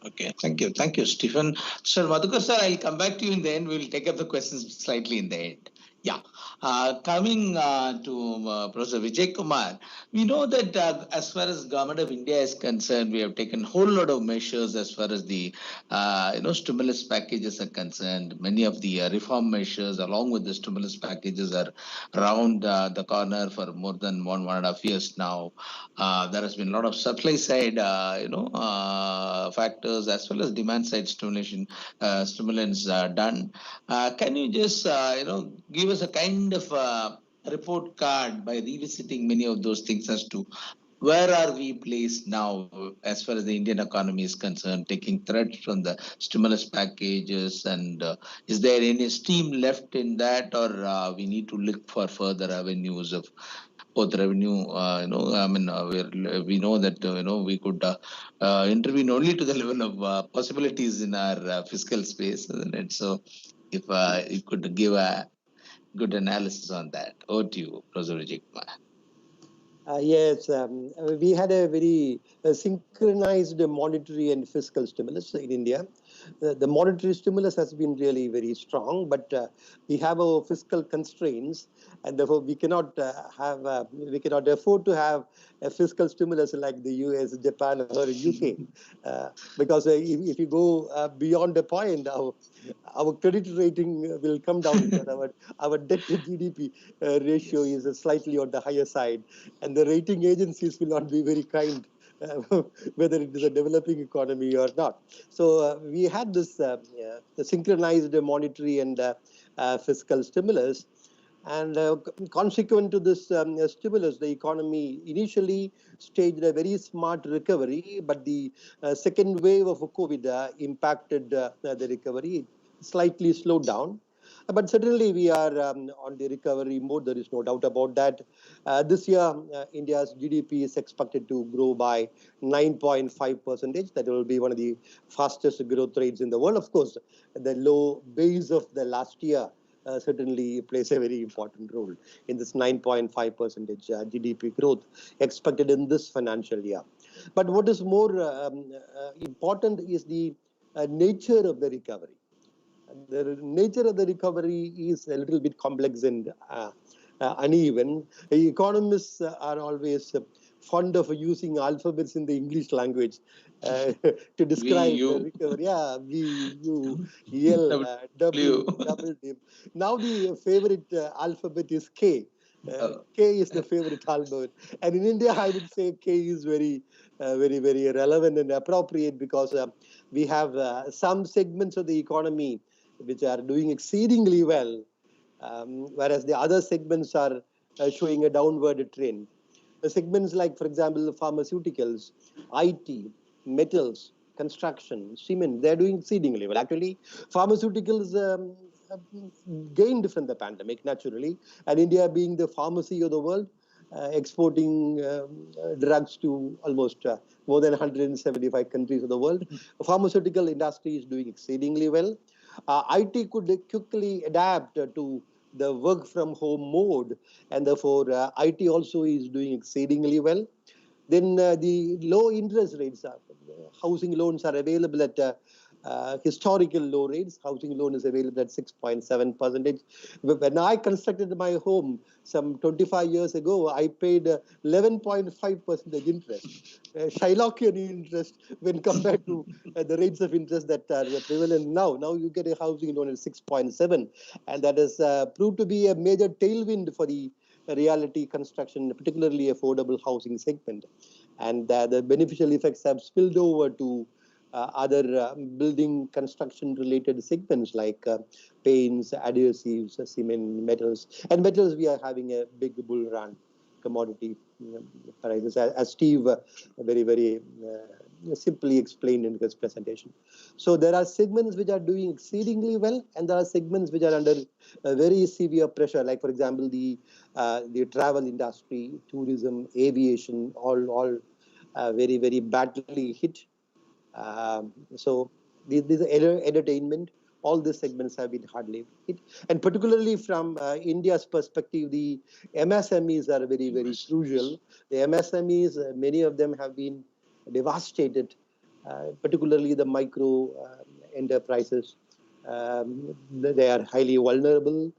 Okay, thank you, Stephen. Sir Madhukar sir, I'll come back to you in the end. We'll take up the questions slightly in the end. Yeah, coming to Professor Vijay Kumar, we know that as far as Government of India is concerned, we have taken a whole lot of measures as far as the stimulus packages are concerned. Many of the reform measures along with the stimulus packages are around the corner for more than 1.5 years now. There has been a lot of supply side factors as well as demand side stimulants done. Can you just give us a kind of report card by revisiting many of those things as to where are we placed now as far as the Indian economy is concerned, taking threats from the stimulus packages, and is there any steam left in that, or we need to look for further avenues of both revenue? We know that we could intervene only to the level of possibilities in our fiscal space, isn't it? So if you could give a good analysis on that. Over to you, Professor Vijay Kumar. Yes, we had a very synchronized monetary and fiscal stimulus in India. The monetary stimulus has been really very strong, but we have our fiscal constraints, and therefore we cannot afford to have a fiscal stimulus like the US, Japan, or UK, because if you go beyond a point, our credit rating will come down because our debt to GDP ratio is slightly on the higher side, and the rating agencies will not be very kind whether it is a developing economy or not. So we had this synchronized monetary and fiscal stimulus. And consequent to this stimulus, the economy initially staged a very smart recovery, but the second wave of COVID impacted the recovery, slightly slowed down. But certainly we are on the recovery mode. There is no doubt about that. This year, India's GDP is expected to grow by 9.5%. That will be one of the fastest growth rates in the world. Of course, the low base of the last year certainly plays a very important role in this 9.5% GDP growth expected in this financial year. But what is more important is the nature of the recovery. The nature of the recovery is a little bit complex and uneven. Economists are always fond of using alphabets in the English language to describe the recovery. Yeah, V, U, L, W, double dip. Now the favorite alphabet is K. K is the favorite alphabet. And in India, I would say K is very relevant and appropriate because we have some segments of the economy which are doing exceedingly well, whereas the other segments are showing a downward trend. The segments like, for example, pharmaceuticals, IT, metals, construction, cement, they're doing exceedingly well. Actually, pharmaceuticals gained from the pandemic, naturally, and India being the pharmacy of the world, exporting drugs to almost more than 175 countries of the world. The pharmaceutical industry is doing exceedingly well. IT could quickly adapt to the work from home mode, and therefore IT also is doing exceedingly well. Then the low interest rates, housing loans are available at historical low rates. Housing loan is available at 6.7%. When I constructed my home some 25 years ago, I paid 11.5% interest, Shylockian interest when compared to the rates of interest that are prevalent now. Now you get a housing loan at 6.7, and that has proved to be a major tailwind for the reality construction, particularly affordable housing segment. And the beneficial effects have spilled over to other building construction related segments like paints, adhesives, cement, metals. And metals, we are having a big bull run, commodity prices, as Steve very simply explained in his presentation. So there are segments which are doing exceedingly well, and there are segments which are under very severe pressure, like, for example, the travel industry, tourism, aviation, all very badly hit. So these entertainment, all these segments have been hardly hit. And particularly from India's perspective, the MSMEs are very crucial. The MSMEs, many of them have been devastated, particularly the micro enterprises. They are highly vulnerable.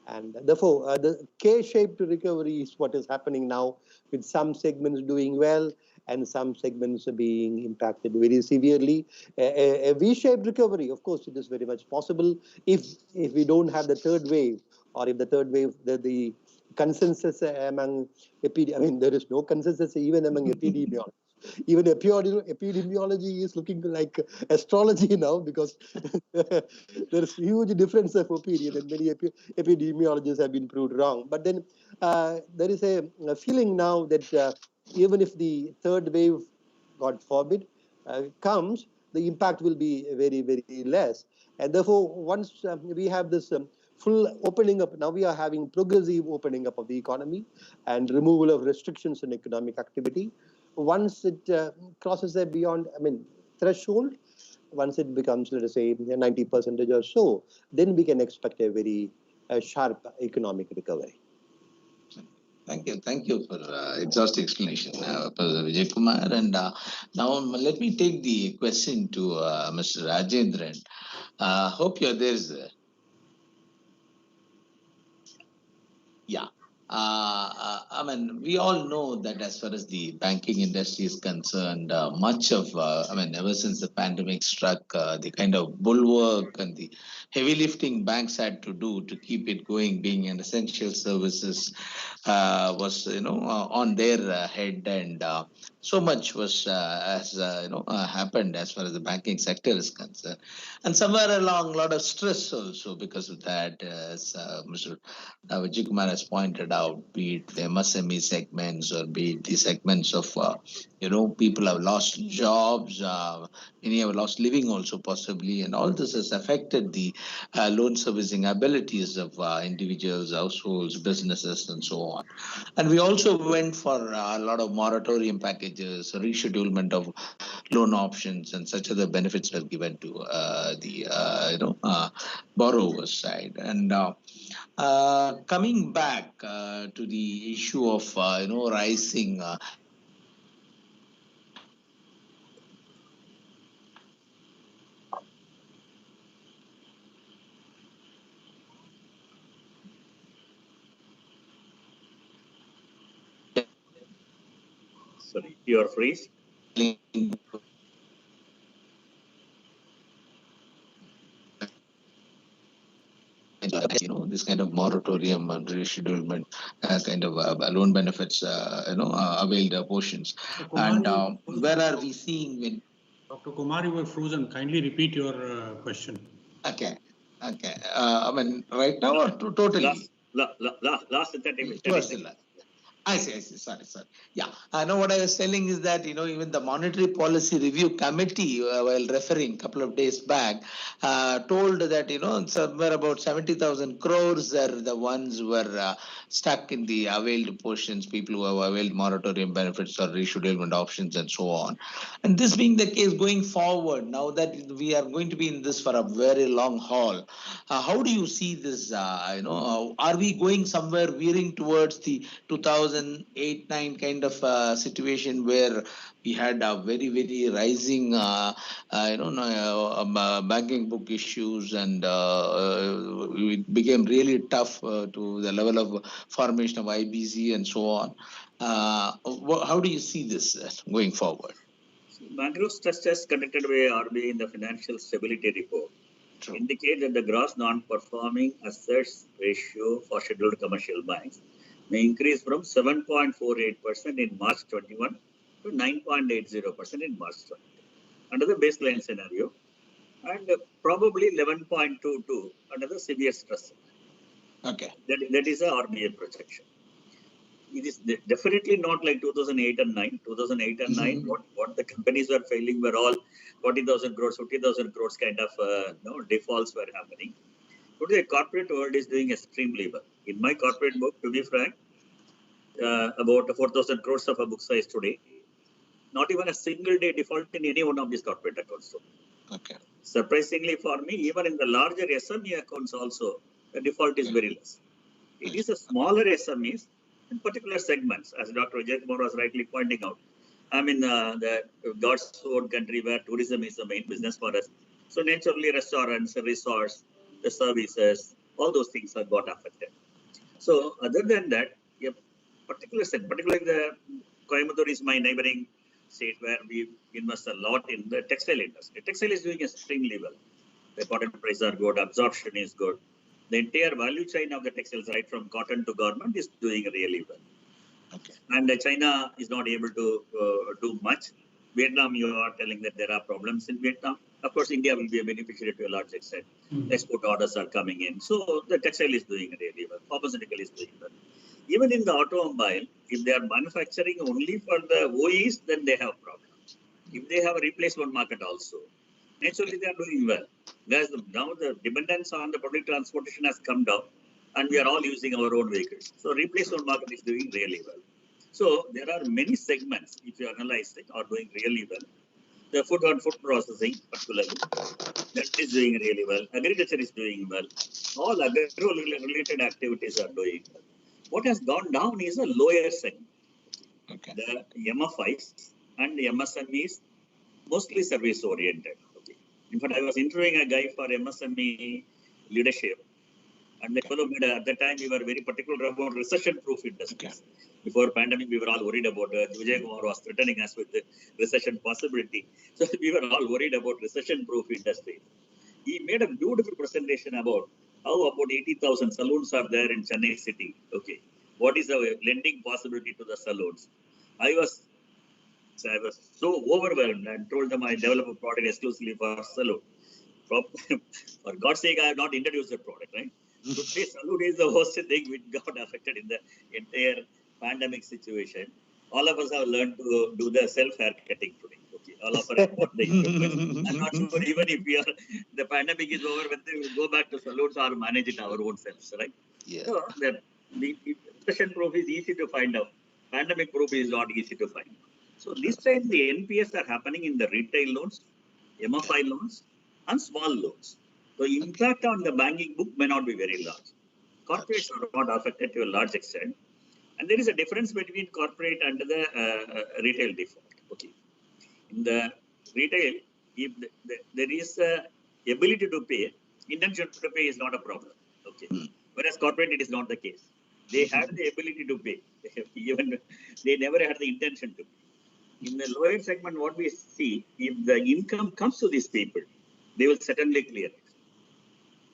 And therefore, the K-shaped recovery is what is happening now, with some segments doing well and some segments are being impacted very severely. A V-shaped recovery, of course, it is very much possible if we don't have the third wave, or if the third wave, the consensus among there is no consensus even among epidemiologists. Even epidemiology is looking like astrology now, because there is huge difference of opinion, and many epidemiologists have been proved wrong. But then there is a feeling now that even if the third wave, God forbid, comes, the impact will be very less. And therefore, once we have this full opening up, now we are having progressive opening up of the economy and removal of restrictions on economic activity. Once it crosses a beyond, threshold, once it becomes, let us say, 90% or so, then we can expect a very sharp economic recovery. Thank you for exhaustive explanation, Professor Vijay Kumar. And now let me take the question to Mr. Rajendran. Hope you're there, sir. Yeah. we all know that as far as the banking industry is concerned, much of, ever since the pandemic struck, the kind of bulwark and the heavy lifting banks had to do to keep it going, being an essential services, was, on their head, and so much was, happened as far as the banking sector is concerned. And somewhere along, a lot of stress also because of that, as Mr. Vijay Kumar has pointed out, be it the MSME segments or be it the segments of, people have lost jobs, many have lost living also possibly, and all this has affected the loan servicing abilities of individuals, households, businesses, and so on. And we also went for a lot of moratorium packages, reschedulement of loan options, and such other benefits were given to the borrower side. And coming back to the issue of rising Sorry, you are freeze. This kind of moratorium and reschedulement kind of loan benefits, availed portions. And where are we seeing when? Dr. Kumar, you were frozen. Kindly repeat your question. Okay. Right now or totally? Last 30 minutes. I see. Sorry. Yeah. I know what I was telling is that, even the Monetary Policy Review Committee, while referring a couple of days back, told that, somewhere about 70,000 crores are the ones who were stuck in the availed portions, people who have availed moratorium benefits or reschedulement options and so on. And this being the case going forward, now that we are going to be in this for a very long haul, how do you see this? Are we going somewhere veering towards the 2008-9 kind of situation where we had a very, very rising, banking book issues, and it became really tough to the level of formation of IBC and so on. How do you see this going forward? Macro stress test conducted by RBI in the Financial Stability Report indicate that the gross non-performing assets ratio for scheduled commercial banks may increase from 7.48% in March 21 to 9.80% in March 20 under the baseline scenario, and probably 11.22 under the severe stress scenario. Okay. That is a RBI projection. It is definitely not like 2008 and 9. 2008 and 9, what the companies were failing were all 40,000 crores, 50,000 crores kind of defaults were happening. Today, the corporate world is doing extremely well. In my corporate book, to be frank, about 4,000 crores of a book size today. Not even a single day default in any one of these corporate accounts. Okay. Surprisingly for me, even in the larger SME accounts also, the default is very less. It is a smaller SMEs in particular segments, as Dr. Vijay Kumar was rightly pointing out. The God's own country where tourism is the main business for us. So naturally, restaurants, resorts, the services, all those things have got affected. So other than that, particularly the Coimbatore is my neighboring state where we invest a lot in the textile industry. Textile is doing extremely well. The cotton prices are good, absorption is good. The entire value chain of the textiles, right from cotton to garment, is doing really well. Okay. And China is not able to do much. Vietnam, you are telling that there are problems in Vietnam. Of course, India will be a beneficiary to a large extent. Export orders are coming in. So the textile is doing really well. Pharmaceutical is doing well. Even in the automobile, if they are manufacturing only for the OEs, then they have problems. If they have a replacement market also, naturally they are doing well. Whereas now the dependence on the public transportation has come down and we are all using our own vehicles. So replacement market is doing really well. So there are many segments, if you analyze it, are doing really well. The food and food processing particularly, that is doing really well. Agriculture is doing well. All agro-related activities are doing well. What has gone down is a lower segment. Okay. The MFIs and the MSMEs, mostly service-oriented. Okay. In fact, I was interviewing a guy for MSME leadership, And the fellow made, at the time, we were very particular about recession-proof industries. Before pandemic, we were all worried about Vijay Kumar was threatening us with the recession possibility. So we were all worried about recession-proof industries. He made a beautiful presentation about how about 80,000 saloons are there in Chennai city. Okay, what is the lending possibility to the saloons? I was so overwhelmed and told them I develop a product exclusively for saloon. For God's sake, I have not introduced the product, right? Today, saloon is the worst thing which got affected in the entire pandemic situation. All of us have learned to do the self-haircutting today. Okay, all of us have got the equipment. I'm not sure even if we are, the pandemic is over, whether we will go back to saloons or manage it our own selves, right? Yeah. So the recession proof is easy to find out. Pandemic proof is not easy to find. So this time the NPS are happening in the retail loans, MFI loans, and small loans. So impact on the banking book may not be very large. Corporates are not affected to a large extent. And there is a difference between corporate and the retail default. Okay. In the retail, if there is a ability to pay, intention to pay is not a problem. Okay. Whereas corporate, it is not the case. They had the ability to pay. Even they never had the intention to pay. In the lower segment, what we see, if the income comes to these people, they will certainly clear it.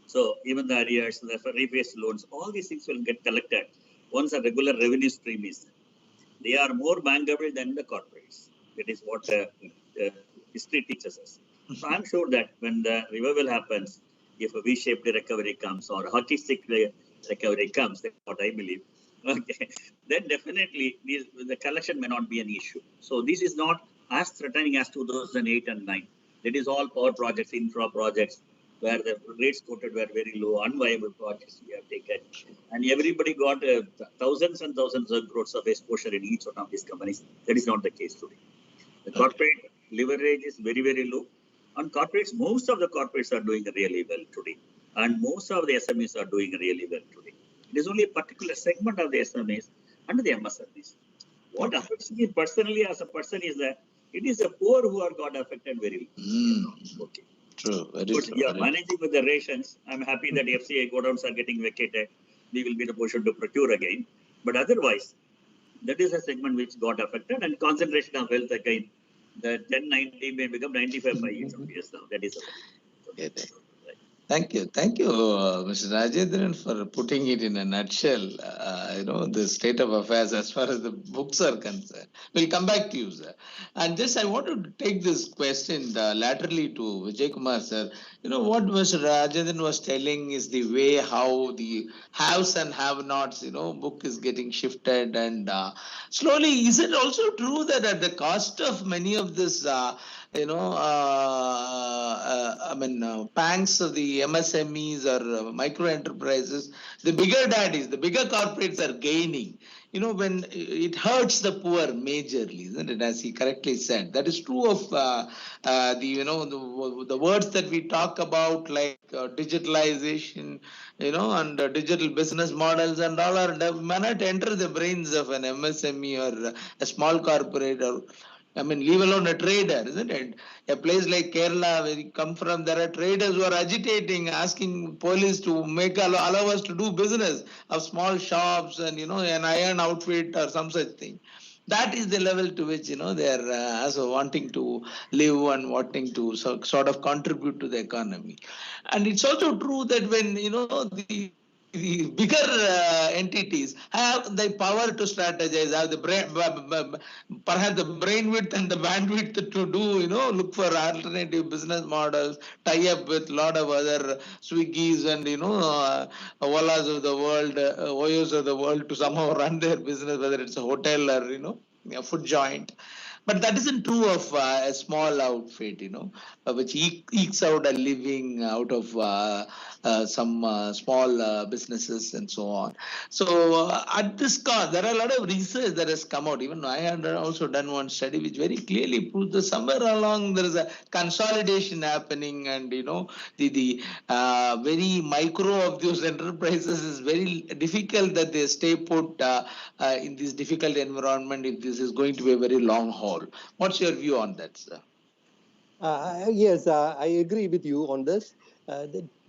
So even the arrears, the repaid loans, all these things will get collected once a regular revenue stream is. They are more bankable than the corporates. That is what history teaches us. So I'm sure that when the revival happens, if a V-shaped recovery comes or a hockey stick recovery comes, that's what I believe, okay, then definitely the collection may not be an issue. So this is not as threatening as 2008 and 9. That is all power projects, infra projects, where the rates quoted were very low, unviable projects we have taken. And everybody got thousands and thousands of crores of exposure in each one of these companies. That is not the case today. The corporate leverage is very, very low. And corporates, most of the corporates are doing really well today. And most of the SMEs are doing really well today. It is only a particular segment of the SMEs and the MSMEs. What affects me personally as a person is that it is the poor who are got affected very well. Okay. True. But yeah, managing with the rations, I'm happy that FCI godowns are getting vacated. We will be in a position to procure again. But otherwise, that is a segment which got affected, and concentration of wealth again. The 1090 may become 95 by each of years now. That is a Thank you, Mr. Rajendran, for putting it in a nutshell. The state of affairs as far as the books are concerned. We'll come back to you, sir. And just I want to take this question laterally to Vijay Kumar, sir. What Mr. Rajendran was telling is the way how the haves and have-nots, book is getting shifted, and slowly. Is it also true that at the cost of many of this, banks of the MSMEs or micro enterprises, the bigger daddies, the bigger corporates are gaining? When it hurts the poor majorly, isn't it? As he correctly said, that is true of the words that we talk about, like digitalization, and digital business models and all may not enter the brains of an MSME or a small corporate, or leave alone a trader, isn't it? A place like Kerala, where you come from, there are traders who are agitating, asking police to allow us to do business of small shops and, an iron outfit or some such thing. That is the level to which, they are also wanting to live and wanting to sort of contribute to the economy. And it's also true that when, the bigger entities have the power to strategize, have the brain, perhaps the brainwidth and the bandwidth to do, look for alternative business models, tie up with a lot of other Swiggies and, Olas of the world, Oyos of the world to somehow run their business, whether it's a hotel or, a food joint. But that isn't true of a small outfit, which ekes out a living out of some small businesses and so on. So at this cost, there are a lot of research that has come out. Even I had also done one study which very clearly proves that somewhere along there is a consolidation happening, and the very micro of those enterprises is very difficult that they stay put in this difficult environment if this is going to be a very long haul. What's your view on that, sir? Yes, I agree with you on this.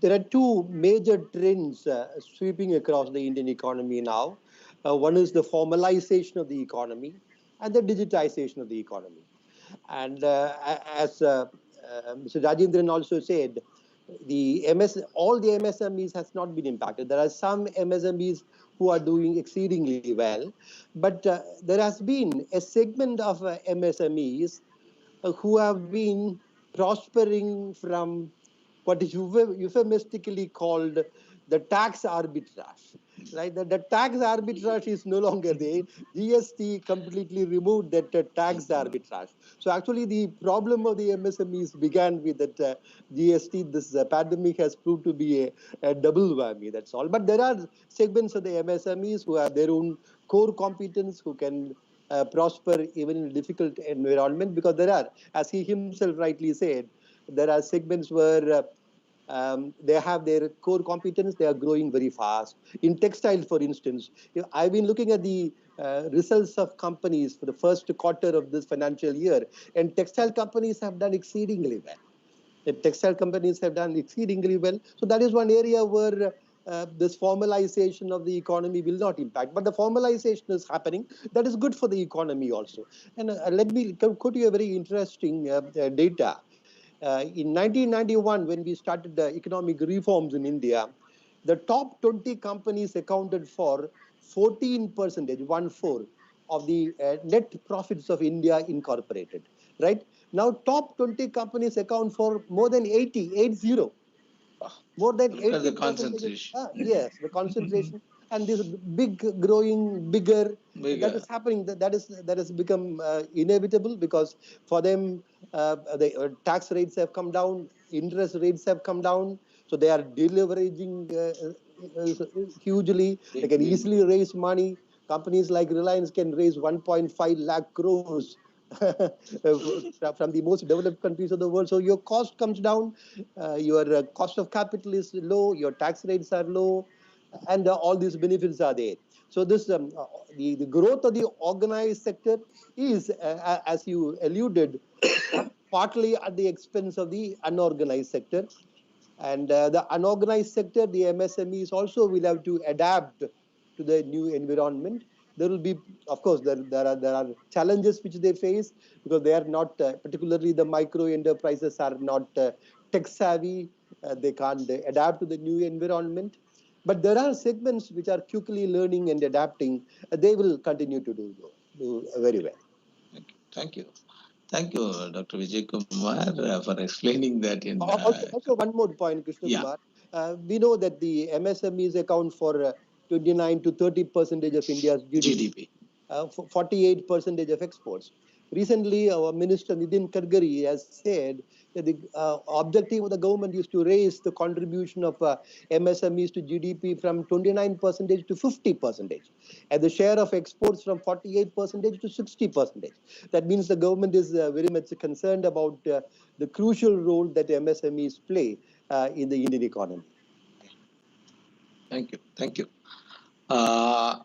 There are two major trends sweeping across the Indian economy now. One is the formalization of the economy and the digitization of the economy. And as Mr. Rajendran also said, all the MSMEs has not been impacted. There are some MSMEs who are doing exceedingly well, but there has been a segment of MSMEs who have been prospering from what is euphemistically called the tax arbitrage. Right? The tax arbitrage is no longer there. GST completely removed that tax arbitrage. So actually the problem of the MSMEs began with that GST. This pandemic has proved to be a double whammy, that's all. But there are segments of the MSMEs who have their own core competence, who can prosper even in a difficult environment, because there are, as he himself rightly said, there are segments where they have their core competence, they are growing very fast. In textile, for instance, I've been looking at the results of companies for the first quarter of this financial year, and textile companies have done exceedingly well. The textile companies have done exceedingly well. So that is one area where this formalization of the economy will not impact. But the formalization is happening. That is good for the economy also. And let me quote you a very interesting data. In 1991, when we started the economic reforms in India, the top 20 companies accounted for 14%, 1/4 of the net profits of India incorporated. Right now, top 20 companies account for more than 80. More than 80%. The concentration. Yes, the concentration. And this big growing bigger. That is happening. That has become inevitable, because for them the tax rates have come down, interest rates have come down, so they are deleveraging hugely. They can easily raise money. Companies like Reliance can raise 1.5 lakh crores from the most developed countries of the world. So your cost comes down, your cost of capital is low, your tax rates are low, and all these benefits are there. So this the growth of the organized sector is, as you alluded, partly at the expense of the unorganized sector. And the unorganized sector, the MSMEs also will have to adapt to the new environment. There will be, of course, there are challenges which they face, because they are not, particularly the micro enterprises are not tech savvy. They can't adapt to the new environment. But there are segments which are quickly learning and adapting. They will continue to do very well. Thank you. Thank you, Dr. Vijay Kumar, for explaining that. Also, one more point, Krishna Kumar. We know that the MSMEs account for 29 to 30% of India's GDP. 48% of exports. Recently, our Minister Nitin Gadkari has said that the objective of the government is to raise the contribution of MSMEs to GDP from 29% to 50%, and the share of exports from 48% to 60%. That means the government is very much concerned about the crucial role that MSMEs play in the Indian economy. Thank you. Thank you. Now,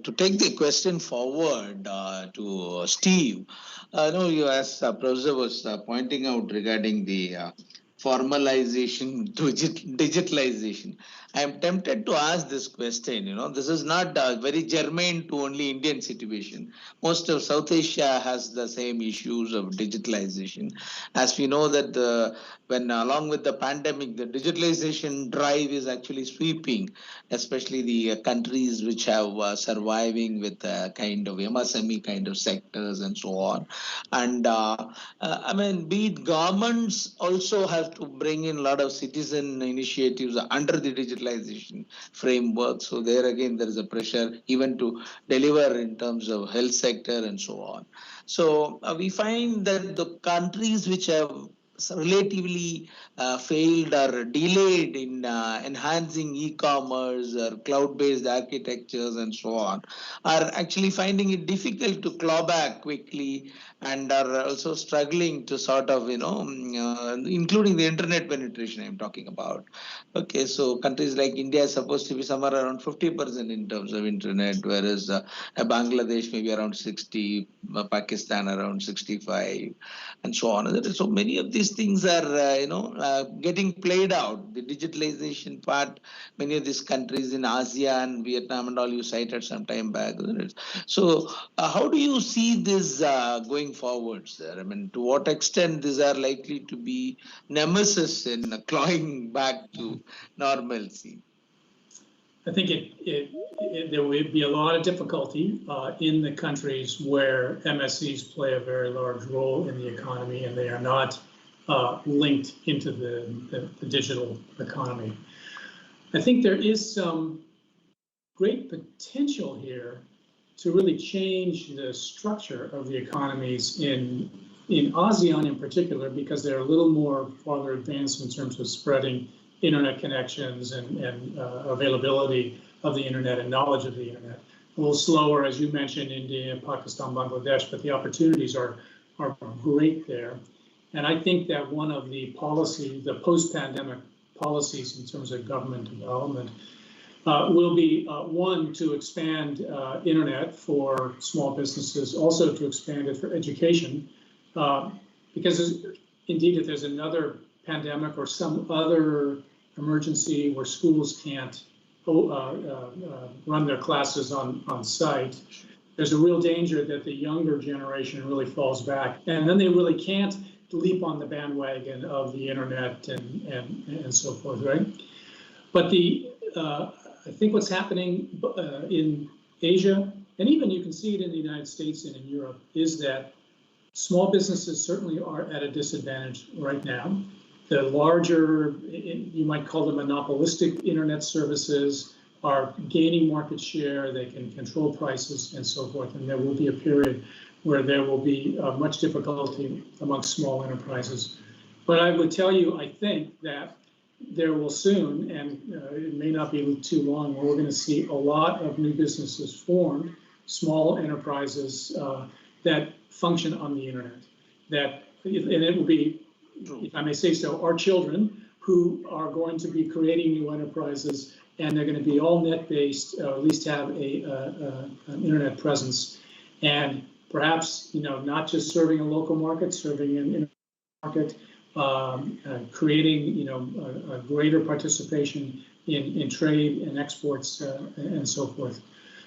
to take the question forward to Steve, I know you, as Professor was pointing out regarding the formalization, digitalization. I am tempted to ask this question. This is not very germane to only Indian situation. Most of South Asia has the same issues of digitalization. As we know that when along with the pandemic, the digitalization drive is actually sweeping, especially the countries which have surviving with kind of MSME kind of sectors and so on. And be it governments also have to bring in a lot of citizen initiatives under the digitalization framework. So there again, there is a pressure even to deliver in terms of health sector and so on. So we find that the countries which have relatively failed or delayed in enhancing e-commerce or cloud-based architectures and so on are actually finding it difficult to claw back quickly, and are also struggling to sort of, including the internet penetration I'm talking about. Okay, so countries like India is supposed to be somewhere around 50% in terms of internet, whereas Bangladesh maybe around 60, Pakistan around 65, and so on. So many of these these things are, getting played out. The digitalization part, many of these countries in ASEAN, Vietnam and all you cited some time back. So how do you see this going forward, sir? I mean, to what extent these are likely to be nemesis in clawing back to normalcy? I think there would be a lot of difficulty in the countries where MSCs play a very large role in the economy and they are not linked into the digital economy. I think there is some great potential here to really change the structure of the economies in ASEAN in particular, because they're a little more farther advanced in terms of spreading internet connections and availability of the internet and knowledge of the internet. A little slower, as you mentioned, India, Pakistan, Bangladesh, but the opportunities are great there. And I think that one of the post-pandemic policies in terms of government development will be one, to expand internet for small businesses, also to expand it for education, because indeed if there's another pandemic or some other emergency where schools can't run their classes on site, there's a real danger that the younger generation really falls back, and then they really can't leap on the bandwagon of the internet and so forth, right? But I think what's happening in Asia, and even you can see it in the United States and in Europe, is that small businesses certainly are at a disadvantage right now. The larger, you might call them monopolistic internet services, are gaining market share, they can control prices and so forth, and there will be a period where there will be much difficulty amongst small enterprises. But I would tell you, I think that there will soon, and it may not be too long, where we're going to see a lot of new businesses formed, small enterprises that function on the internet. And it will be, if I may say so, our children who are going to be creating new enterprises, and they're going to be all net-based, or at least have an internet presence, and perhaps not just serving a local market, serving an internet market, creating a greater participation in trade and exports and so forth.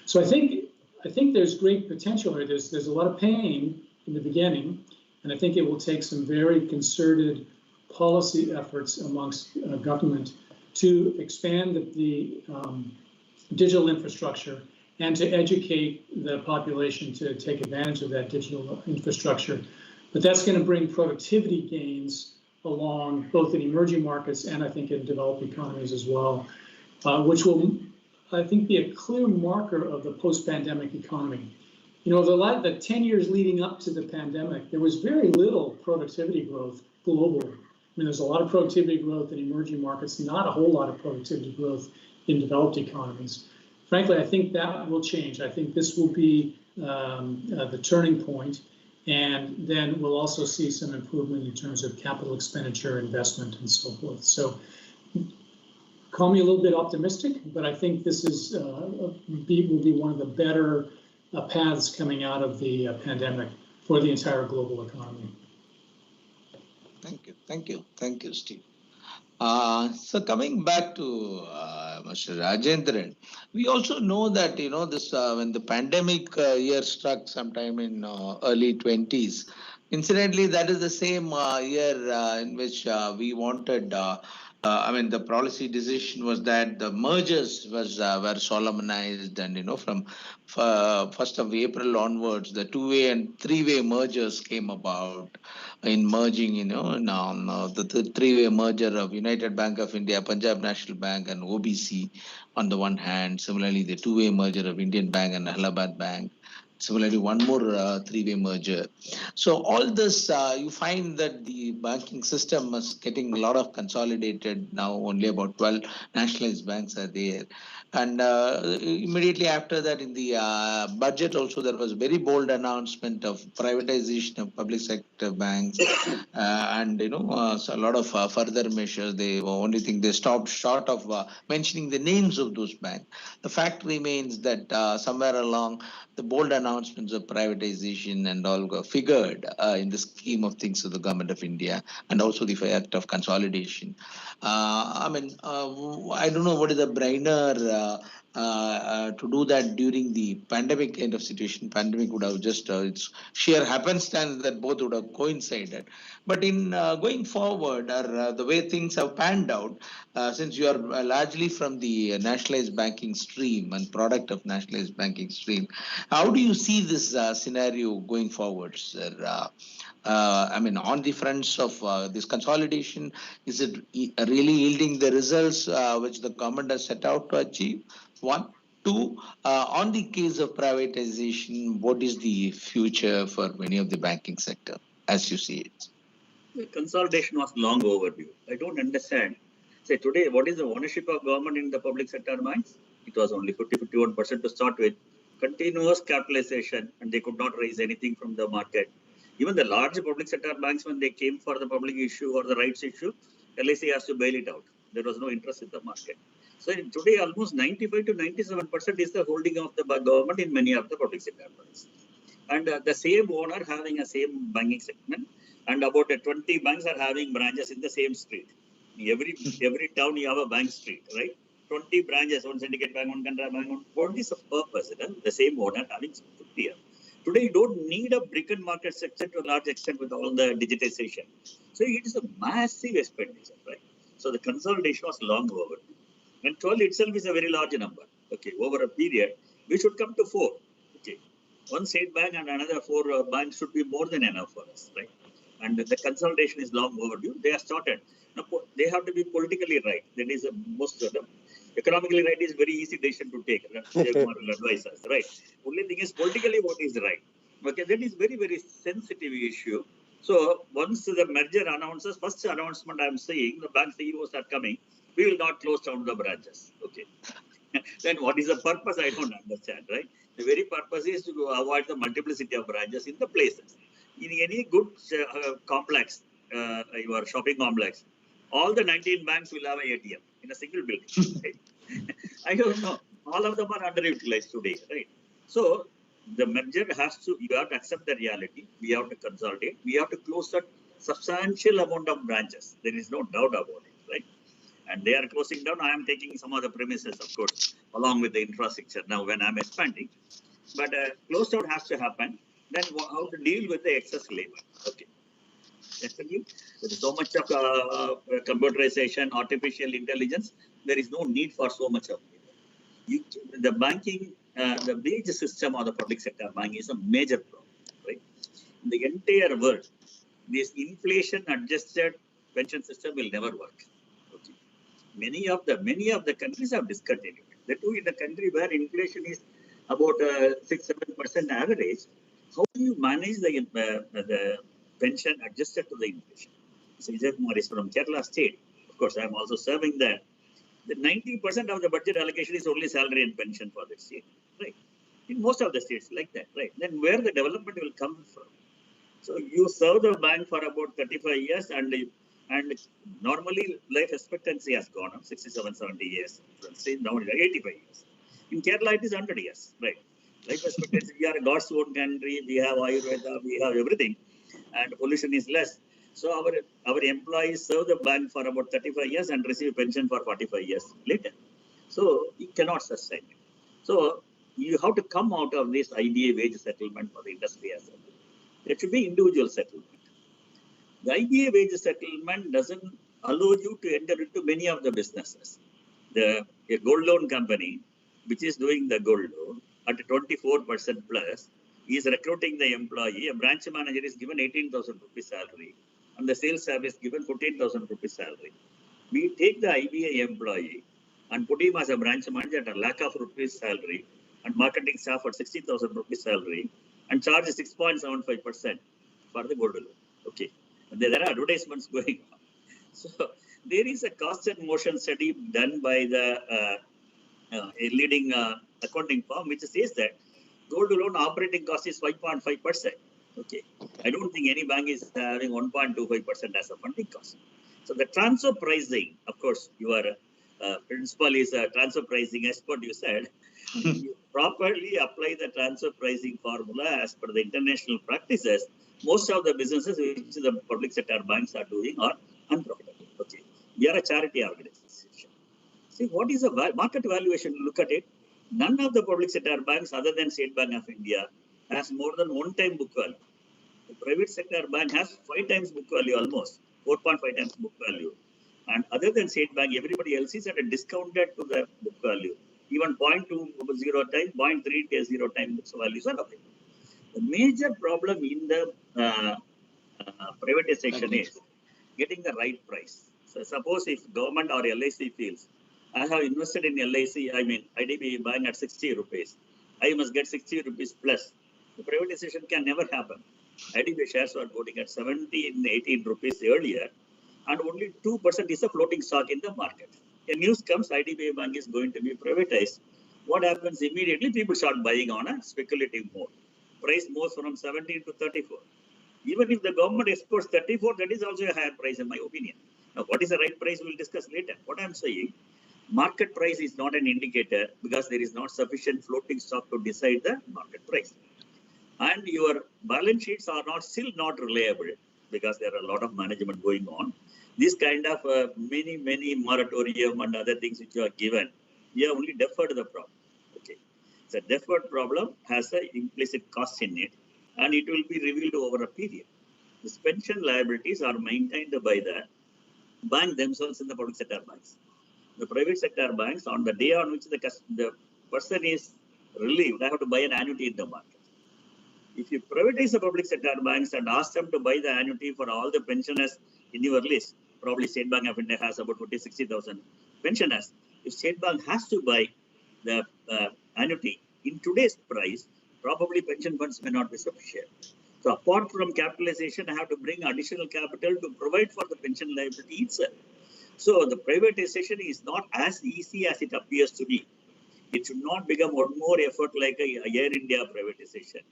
So I think there's great potential here. There's a lot of pain in the beginning, and I think it will take some very concerted policy efforts amongst government to expand the digital infrastructure and to educate the population to take advantage of that digital infrastructure. But that's going to bring productivity gains along both in emerging markets and I think in developed economies as well, which will, I think, be a clear marker of the post-pandemic economy. The 10 years leading up to the pandemic, there was very little productivity growth globally. I mean, there's a lot of productivity growth in emerging markets, not a whole lot of productivity growth in developed economies. Frankly, I think that will change. I think this will be the turning point, and then we'll also see some improvement in terms of capital expenditure, investment, and so forth. So call me a little bit optimistic, but I think this will be one of the better paths coming out of the pandemic for the entire global economy. Thank you, Steve. So coming back to Mr. Rajendran, we also know that this when the pandemic year struck sometime in early 20s, incidentally that is the same year in which we wanted. The policy decision was that the mergers were solemnized, and from 1st of April onwards, the two-way and three-way mergers came about. In merging, the three-way merger of United Bank of India, Punjab National Bank, and OBC on the one hand. Similarly, the two-way merger of Indian Bank and Allahabad Bank. Similarly, one more three-way merger. So all this, you find that the banking system is getting a lot of consolidated now. Only about 12 nationalized banks are there. And immediately after that, in the budget also, there was very bold announcement of privatization of public sector banks, and so a lot of further measures. The only thing they stopped short of mentioning the names of those banks. The fact remains that somewhere along, the bold announcement announcements of privatization and all figured in the scheme of things of the government of India, and also the fact of consolidation. I don't know what is the brainer to do that during the pandemic kind of situation. Pandemic would have just, it's sheer happenstance that both would have coincided. But in going forward, or the way things have panned out, since you are largely from the nationalized banking stream and product of nationalized banking stream, how do you see this scenario going forward, sir? On the fronts of this consolidation, is it really yielding the results which the government has set out to achieve? One. Two, on the case of privatization, what is the future for many of the banking sector as you see it? The consolidation was long overdue. I don't understand. Say today, what is the ownership of government in the public sector banks? It was only 51% to start with. Continuous capitalization, and they could not raise anything from the market. Even the large public sector banks, when they came for the public issue or the rights issue, LIC has to bail it out. There was no interest in the market. So today, almost 95 to 97% is the holding of the government in many of the public sector banks. And the same owner having a same banking segment, and about 20 banks are having branches in the same street. Every town you have a bank street, right? 20 branches, one syndicate bank, one Canara bank. What is the purpose? The same owner having 50. Today, you don't need a brick and mortar sector to a large extent with all the digitization. So it is a massive expenditure, right? So the consolidation was long overdue. And 12 itself is a very large number. Okay, over a period, we should come to 4. Okay, one state bank and another 4 banks should be more than enough for us, right? And the consolidation is long overdue. They have started. Now, they have to be politically right. That is most of them. Economically right is very easy decision to take. Vijay Kumar will advise us, right? Only thing is politically what is right. Okay, that is very, very sensitive issue. So once the merger announces, first announcement I am saying, the bank CEOs are coming, we will not close down the branches. Okay. Then what is the purpose? I don't understand, right? The very purpose is to avoid the multiplicity of branches in the places. In any good complex, your shopping complex, all the 19 banks will have an ATM in a single building. Right? I don't know. All of them are underutilized today, right? So the merger has to, you have to accept the reality. We have to consolidate. We have to close a substantial amount of branches. There is no doubt about it, right? And they are closing down. I am taking some of the premises, of course, along with the infrastructure now when I'm expanding. But close down has to happen. Then how to deal with the excess labor? Okay. Secondly, there is so much of computerization, artificial intelligence. There is no need for so much of labor. The banking, the wage system of the public sector bank is a major problem, right? In the entire world, this inflation-adjusted pension system will never work. Okay. Many of the countries have discontinued it. The two in the country where inflation is about 6-7% average, how do you manage the pension adjusted to the inflation? So Vijay Kumar is from Kerala state. Of course, I am also serving there. The 90% of the budget allocation is only salary and pension for the state, right? In most of the states like that, right? Then where the development will come from? So you serve the bank for about 35 years and normally life expectancy has gone up 67, 70 years. Now 85 years. In Kerala, it is 100 years, right? Life expectancy, we are a God's own country, we have Ayurveda, we have everything, and pollution is less. So our employees serve the bank for about 35 years and receive pension for 45 years later. So you cannot sustain it. So you have to come out of this IBA wage settlement for the industry as well. It should be individual settlement. The IBA wage settlement doesn't allow you to enter into many of the businesses. A gold loan company, which is doing the gold loan at 24% plus, is recruiting the employee. A branch manager is given 18,000 rupees salary, and the sales staff is given 14,000 rupees salary. We take the IBA employee and put him as a branch manager at a lakh of rupees salary, and marketing staff at 60,000 rupees salary, and charge 6.75% for the gold loan. Okay, and there are advertisements going on. So there is a cost and motion study done by the a leading accounting firm, which says that gold loan operating cost is 5.5%. Okay, I don't think any bank is having 1.25% as a funding cost. So the transfer pricing, of course, your principal is a transfer pricing expert. You said properly apply the transfer pricing formula as per the international practices, most of the businesses which the public sector banks are doing are unprofitable. Okay, we are a charity organization. See, what is the market valuation? Look at it. None of the public sector banks other than State Bank of India has more than 1 time book value. The private sector bank has 5 times book value, almost 4.5 times book value. And other than State Bank, everybody else is at a discounted to the book value. Even 0.20 time, 0.30 time book values are available. The major problem in the privatization is getting the right price. So suppose if government or LIC feels, I have invested in LIC, I mean IDB buying at 60 rupees, I must get 60 rupees plus. The privatization can never happen. IDB shares were voting at 17, 18 rupees earlier, and only 2% is a floating stock in the market. A news comes, IDB Bank is going to be privatized. What happens immediately? People start buying on a speculative mode. Price moves from 17 to 34. Even if the government exports 34, that is also a higher price in my opinion. Now, what is the right price? We'll discuss later. What I'm saying, market price is not an indicator because there is not sufficient floating stock to decide the market price. And your balance sheets are still not reliable because there are a lot of management going on. This kind of many moratorium and other things which you are given, you have only deferred the problem. Okay, so deferred problem has an implicit cost in it, and it will be revealed over a period. These pension liabilities are maintained by the bank themselves in the public sector banks. The private sector banks, on the day on which the person is relieved, I have to buy an annuity in the market. If you privatize the public sector banks and ask them to buy the annuity for all the pensioners in your list, probably State Bank of India has about 50,000-60,000 pensioners. If State Bank has to buy the annuity in today's price, probably pension funds may not be sufficient. So apart from capitalization, I have to bring additional capital to provide for the pension liability itself. So the privatization is not as easy as it appears to be. It should not become one more effort like a Air India privatization.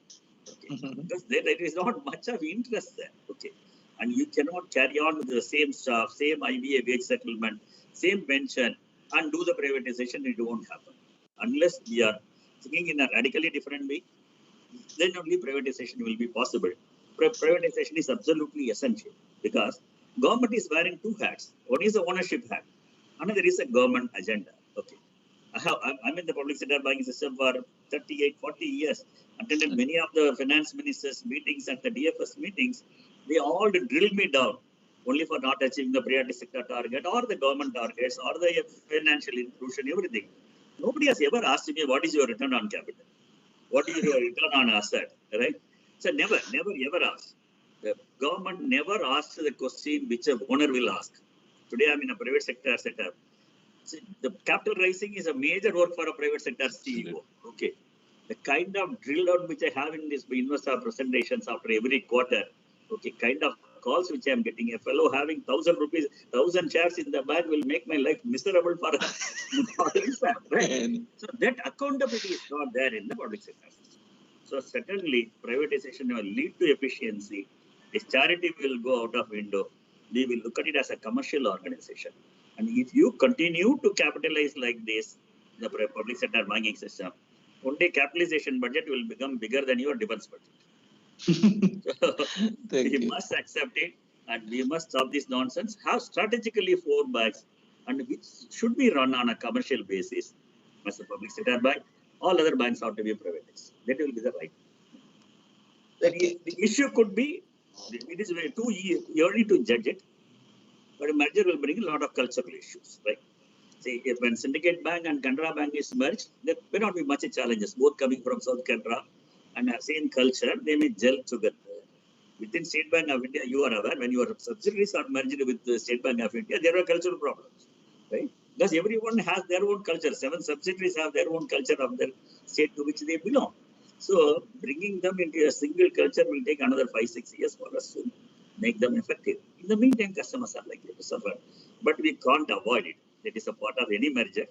Okay. Because there is not much of interest there. Okay. And you cannot carry on with the same staff, same IBA wage settlement, same pension, and do the privatization. It won't happen. Unless we are thinking in a radically different way, then only privatization will be possible. Privatization is absolutely essential because government is wearing 2 hats. One is the ownership hat, another is a government agenda. Okay. I'm in the public sector banking system for 38, 40 years. Attended many of the finance ministers' meetings and the DFS meetings. They all drill me down only for not achieving the priority sector target or the government targets or the financial inclusion, everything. Nobody has ever asked me, what is your return on capital? What is your return on asset? Right? So never ever asked. The government never asks the question which a owner will ask. Today I'm in a private sector setup. See, the capital raising is a major work for a private sector CEO. Okay. The kind of drill down which I have in these investor presentations after every quarter, okay, kind of calls which I am getting, a fellow having 1,000 rupees, 1,000 shares in the bank will make my life miserable for right? So that accountability is not there in the public sector. So certainly privatization will lead to efficiency. This charity will go out of window. We will look at it as a commercial organization. And if you continue to capitalize like this, the public sector banking system, one day capitalization budget will become bigger than your defense budget. We must accept it and we must stop this nonsense. Have strategically 4 banks and which should be run on a commercial basis as a public sector bank. All other banks have to be privatized. That will be the right. The issue could be, it is too early to judge it, but a merger will bring a lot of cultural issues, right? See, if when Syndicate Bank and Canara Bank is merged, there may not be much challenges, both coming from South Canara and have same culture, they may gel together. Within State Bank of India, you are aware, when your subsidiaries are merged with the State Bank of India, there are cultural problems, right? Because everyone has their own culture. 7 subsidiaries have their own culture of their state to which they belong. So bringing them into a single culture will take another 5-6 years for us to make them effective. In the meantime, customers are likely to suffer, but we can't avoid it. It is a part of any merger,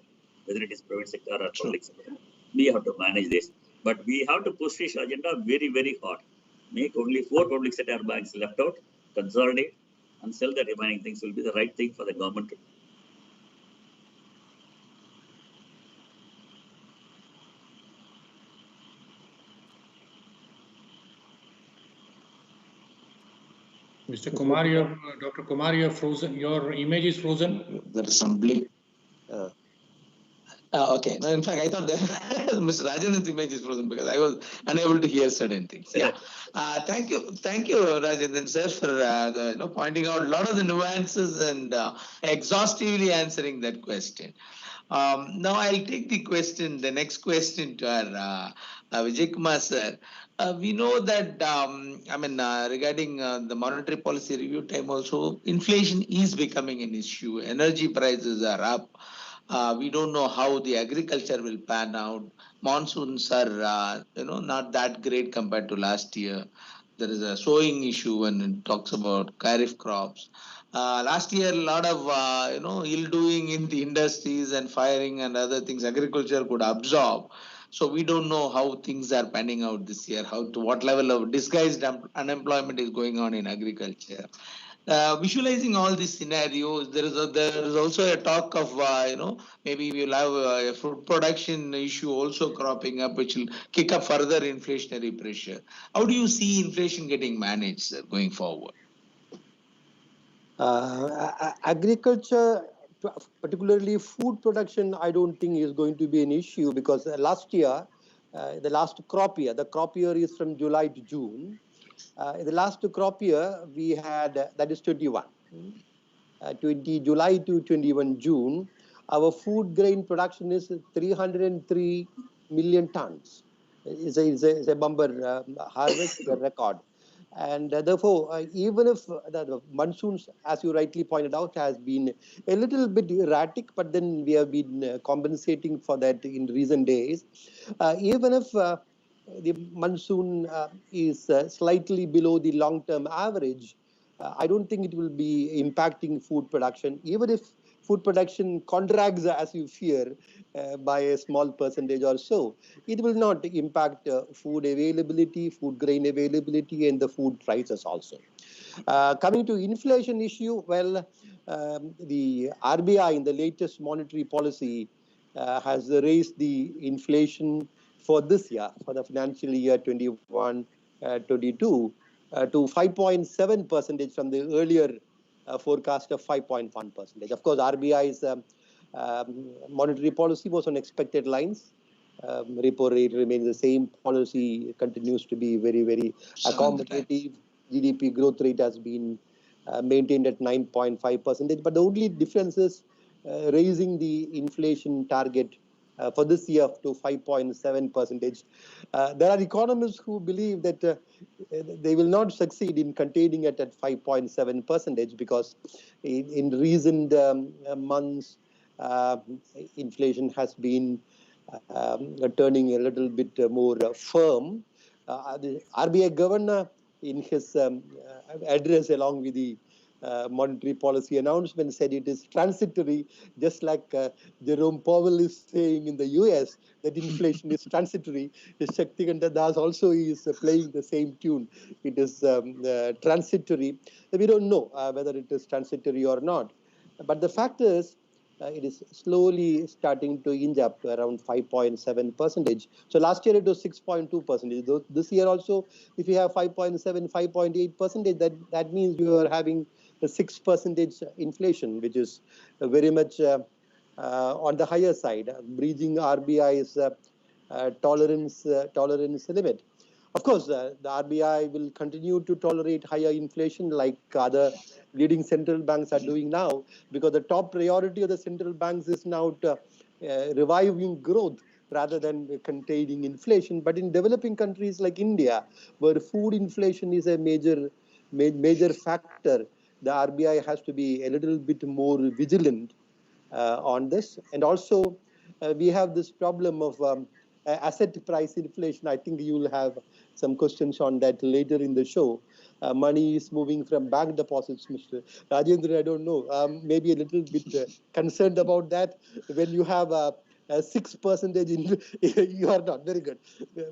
whether it is private sector or public sector. We have to manage this, but we have to push this agenda very, very hard. Make only 4 public sector banks left out, consolidate, and sell the remaining things will be the right thing for the government to do. Mr. Kumar, Dr. Kumar, you're frozen. Your image is frozen. There is some blink. Okay. No, in fact, I thought that Mr. Rajendran's image is frozen because I was unable to hear certain things. Yeah. Thank you, Rajendran sir, for pointing out a lot of the nuances and exhaustively answering that question. Now I'll take the next question to our Vijay Kumar sir. We know that, regarding the monetary policy review time also, inflation is becoming an issue. Energy prices are up. We don't know how the agriculture will pan out. Monsoons are, not that great compared to last year. There is a sowing issue when it talks about kharif crops. Last year, a lot of, ill doing in the industries and firing and other things agriculture could absorb. So we don't know how things are panning out this year, to what level of disguised unemployment is going on in agriculture. Visualizing all these scenarios, there is also a talk of maybe we'll have a food production issue also cropping up, which will kick up further inflationary pressure. How do you see inflation getting managed going forward? Agriculture, particularly food production, I don't think is going to be an issue because last year, the last crop year, the crop year is from July to June. The last crop year we had, that is 21. 20 July to 21 June, our food grain production is 303 million tons. It's a bumper harvest record. And therefore, even if the monsoons, as you rightly pointed out, has been a little bit erratic, but then we have been compensating for that in recent days. Even if the monsoon is slightly below the long-term average, I don't think it will be impacting food production, even if food production contracts as you fear by a small percentage or so. It will not impact food availability, food grain availability, and the food prices also. Coming to inflation issue, well, the RBI in the latest monetary policy has raised the inflation for this year, for the financial year 21-22, to 5.7% from the earlier forecast of 5.1%. Of course, RBI's monetary policy was on expected lines. Repo rate remains the same. Policy continues to be very, very accommodative. GDP growth rate has been maintained at 9.5%. But the only difference is raising the inflation target for this year to 5.7%. There are economists who believe that they will not succeed in containing it at 5.7% because in recent months, inflation has been turning a little bit more firm. The RBI governor, in his address along with the monetary policy announcement, said it is transitory, just like Jerome Powell is saying in the US that inflation is transitory. Shaktikanta Das also is playing the same tune. It is transitory. We don't know whether it is transitory or not. But the fact is, it is slowly starting to inch up to around 5.7%. So last year it was 6.2%. This year also, if you have 5.7, 5.8%, that means you are having a 6% inflation, which is very much on the higher side, breaching RBI's tolerance limit. Of course, the RBI will continue to tolerate higher inflation like other leading central banks are doing now, because the top priority of the central banks is now to, reviving growth rather than containing inflation. But in developing countries like India, where food inflation is a major factor, the RBI has to be a little bit more vigilant on this. And also, we have this problem of asset price inflation. I think you will have some questions on that later in the show. Money is moving from bank deposits, Mr. Rajendra, I don't know, maybe a little bit concerned about that. When you have a 6%, you are not very good.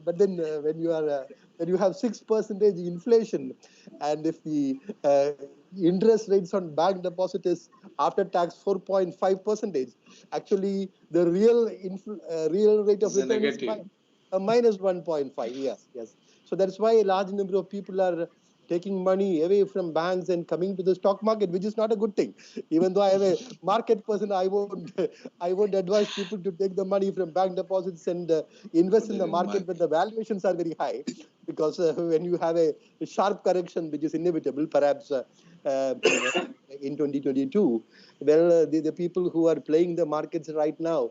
But then when you have 6% inflation, and if the interest rates on bank deposit is after tax 4.5%, actually the real rate of return is minus 1.5. Yes. So that's why a large number of people are taking money away from banks and coming to the stock market, which is not a good thing. Even though I am a market person, I won't advise people to take the money from bank deposits and invest in the market when the valuations are very high, because when you have a sharp correction, which is inevitable, perhaps in 2022, well, the people who are playing the markets right now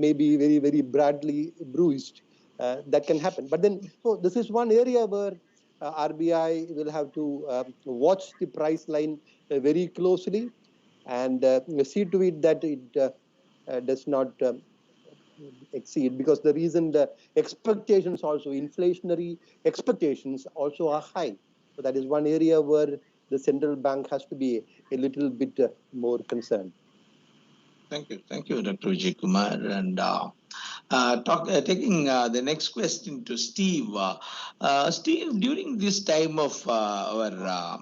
may be very, very badly bruised. That can happen. But then, so this is one area where RBI will have to watch the price line very closely and see to it that it does not exceed, because the reason the expectations also, inflationary expectations also are high. So that is one area where the central bank has to be a little bit more concerned. Thank you, Dr. Vijay Kumar. And taking the next question to Steve. Steve, during this time of our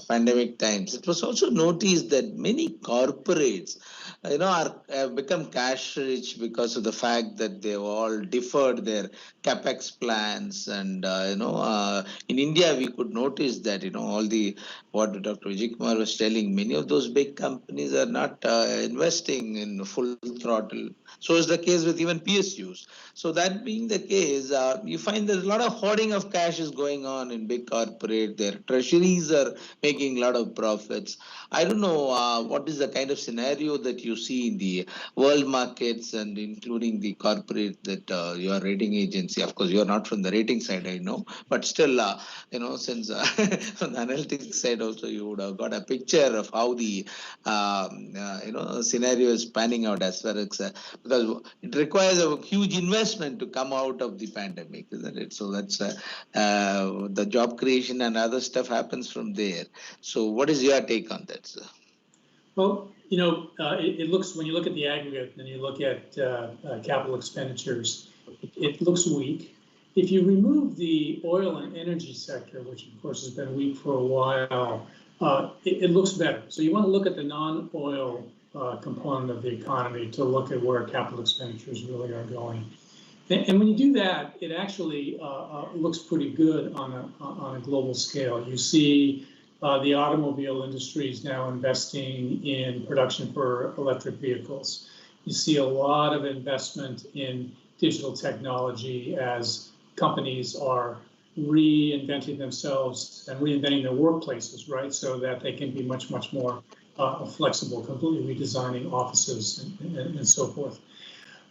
pandemic times, it was also noticed that many corporates, have become cash rich because of the fact that they've all deferred their capex plans. And in India, we could notice that all the what Dr. Vijay Kumar was telling, many of those big companies are not investing in full throttle. So is the case with even PSUs. So that being the case, you find there's a lot of hoarding of cash is going on in big corporate. Their treasuries are making a lot of profits. I don't know what is the kind of scenario that you see in the world markets and including the corporate that your rating agency. Of course, you're not from the rating side, I know, but still, since from the analytics side also, you would have got a picture of how the scenario is panning out as far as because it requires a huge investment to come out of the pandemic, isn't it? So that's the job creation and other stuff happens from there. So what is your take on that, sir? Well, it looks, when you look at the aggregate and you look at capital expenditures, it looks weak. If you remove the oil and energy sector, which of course has been weak for a while, it looks better. So you want to look at the non-oil component of the economy to look at where capital expenditures really are going. And when you do that, it actually looks pretty good on a global scale. You see the automobile industry is now investing in production for electric vehicles. You see a lot of investment in digital technology as companies are reinventing themselves and reinventing their workplaces, right? So that they can be much, much more flexible, completely redesigning offices and so forth.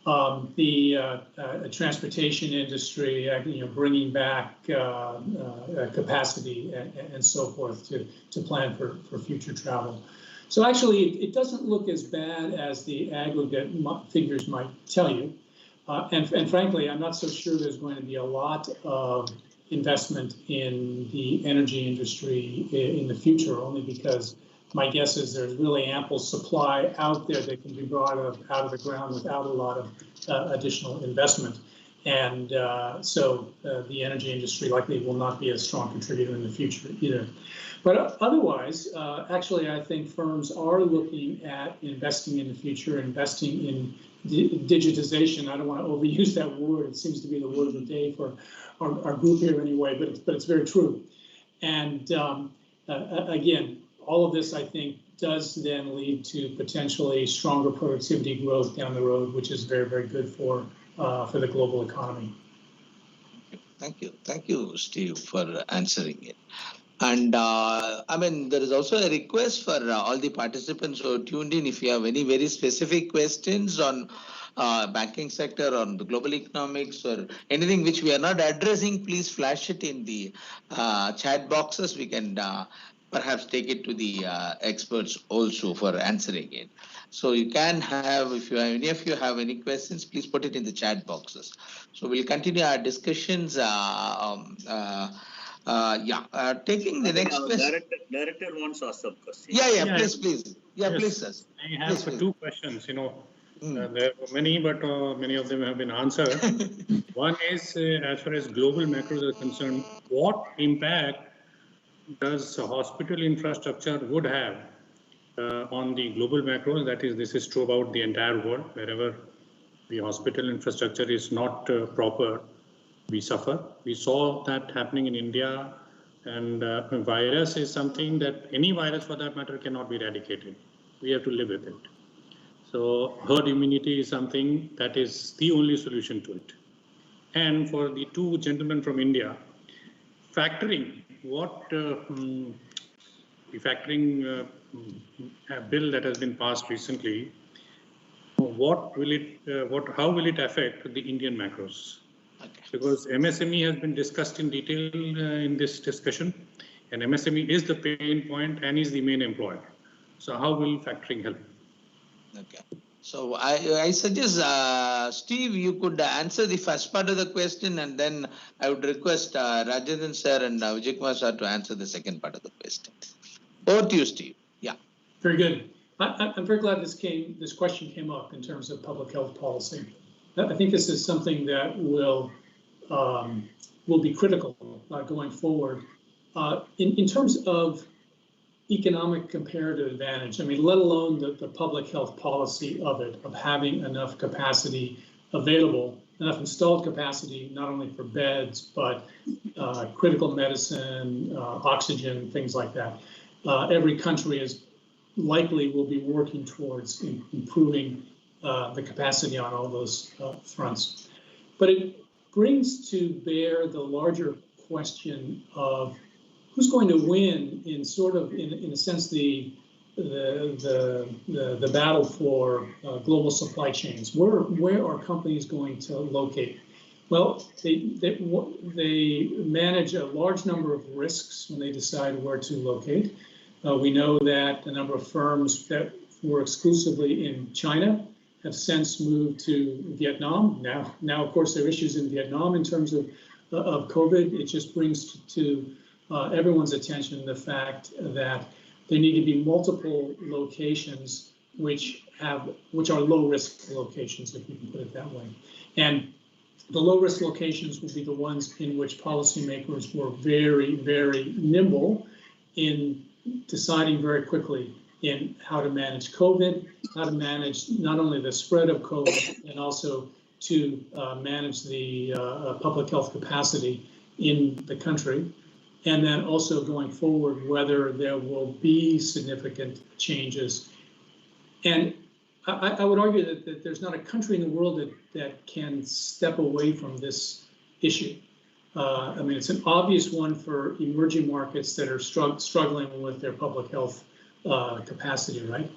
The transportation industry, bringing back capacity and so forth to plan for future travel. So actually, it doesn't look as bad as the aggregate figures might tell you. And frankly, I'm not so sure there's going to be a lot of investment in the energy industry in the future, only because my guess is there's really ample supply out there that can be brought out of the ground without a lot of additional investment. And so the energy industry likely will not be a strong contributor in the future either. But otherwise, actually, I think firms are looking at investing in the future, investing in digitization. I don't want to overuse that word. It seems to be the word of the day for our group here anyway, but it's very true. And again, all of this, I think, does then lead to potentially stronger productivity growth down the road, which is very, very good for the global economy. Thank you, Steve, for answering it. And there is also a request for all the participants who are tuned in. If you have any very specific questions on banking sector, on the global economics, or anything which we are not addressing, please flash it in the chat boxes. We can perhaps take it to the experts also for answering it. So you can have, if you have, any of you have any questions, please put it in the chat boxes. So we'll continue our discussions. Taking the next question. Director wants to ask some questions. Yeah, please. Yeah, yes, please, sir. I have two questions. There are many, but many of them have been answered. One is, as far as global macros are concerned, what impact does hospital infrastructure would have on the global macros? That is, this is true about the entire world. Wherever the hospital infrastructure is not proper, we suffer. We saw that happening in India And a virus is something that any virus for that matter cannot be eradicated. We have to live with it. So herd immunity is something that is the only solution to it. And for the two gentlemen from India, factoring what the factoring bill that has been passed recently, how will it affect the Indian macros? Okay. Because MSME has been discussed in detail in this discussion, and MSME is the pain point and is the main employer. So how will factoring help? Okay. So I suggest, Steve, you could answer the first part of the question, and then I would request Rajendran sir and Vijay Kumar sir to answer the second part of the question. Over to you, Steve. Yeah. Very good. I'm very glad this question came up in terms of public health policy. I think this is something that will be critical going forward. In terms of economic comparative advantage, I mean, let alone the public health policy of it, of having enough capacity available, enough installed capacity, not only for beds, but critical medicine, oxygen, things like that. Every country is likely will be working towards improving the capacity on all those fronts. But it brings to bear the larger question of who's going to win in sort of, in a sense, the battle for global supply chains. Where are companies going to locate? Well, they manage a large number of risks when they decide where to locate. We know that a number of firms that were exclusively in China have since moved to Vietnam. Now, of course, there are issues in Vietnam in terms of COVID. It just brings to everyone's attention the fact that there need to be multiple locations which are low-risk locations, if you can put it that way. And the low-risk locations will be the ones in which policymakers were very, very nimble in deciding very quickly in how to manage COVID, how to manage not only the spread of COVID, and also to manage the public health capacity in the country. And then also going forward, whether there will be significant changes. And I would argue that there's not a country in the world that can step away from this issue. I mean, it's an obvious one for emerging markets that are struggling with their public health capacity, right?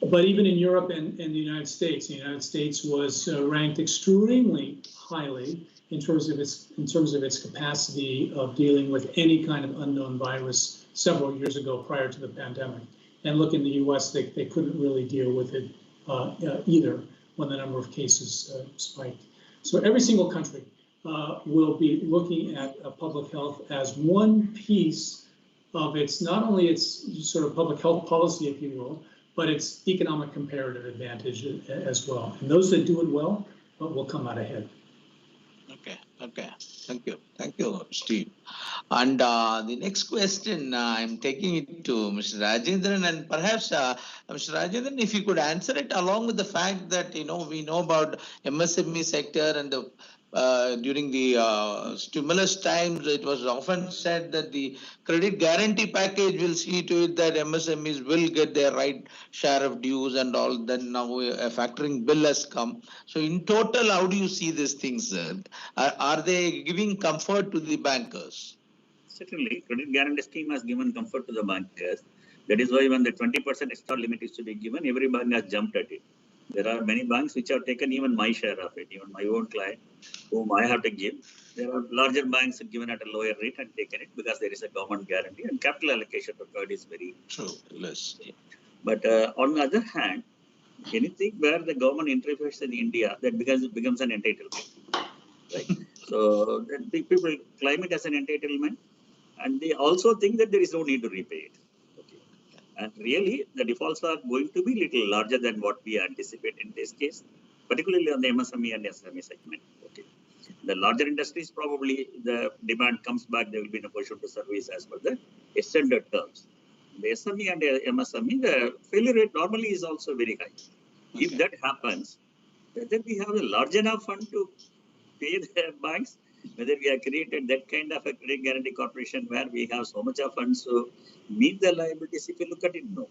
But even in Europe and the United States was ranked extremely highly in terms of its capacity of dealing with any kind of unknown virus several years ago prior to the pandemic. And look, in the U.S., they couldn't really deal with it either when the number of cases spiked. So every single country will be looking at public health as one piece of its, not only its sort of public health policy, if you will, but its economic comparative advantage as well. And those that do it well will come out ahead. Okay. Thank you, Steve. And the next question, I'm taking it to Mr. Rajendran, and perhaps Mr. Rajendran, if you could answer it along with the fact that, we know about MSME sector and the during the stimulus times, it was often said that the credit guarantee package will see to it that MSMEs will get their right share of dues and all. Then now a factoring bill has come. So in total, how do you see these things? Are they giving comfort to the bankers? Certainly, credit guarantee scheme has given comfort to the bankers. That is why when the 20% extra limit is to be given, every bank has jumped at it. There are many banks which have taken even my share of it, even my own client, whom I have to give. There are larger banks given at a lower rate and taken it because there is a government guarantee and capital allocation required is very true. Less. But on the other hand, anything where the government interferes in India, that becomes an entitlement, right? So the people claim it as an entitlement, and they also think that there is no need to repay it. And really, the defaults are going to be little larger than what we anticipate in this case, particularly on the MSME and SME segment. Okay. The larger industries, probably the demand comes back, they will be in a position to service as per the extended terms. The SME and the MSME, the failure rate normally is also very high. If that happens, then we have a large enough fund to pay the banks, whether we have created that kind of a credit guarantee corporation where we have so much of funds to meet the liabilities. If you look at it, no.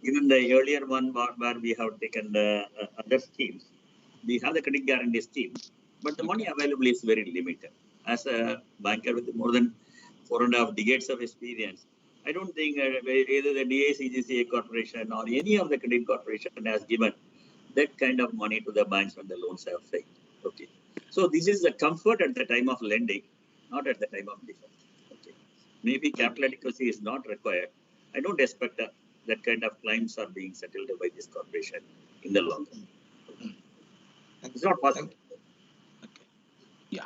Even the earlier one where we have taken the other schemes, we have the credit guarantee scheme, but the money available is very limited. As a banker with more than 4.5 decades of experience, I don't think either the DICGCA corporation or any of the credit corporation has given that kind of money to the banks when the loans have failed. Okay. So this is the comfort at the time of lending, not at the time of default. Okay. Maybe capital adequacy is not required. I don't expect that kind of claims are being settled by this corporation in the long run. It's not possible. Okay. Yeah.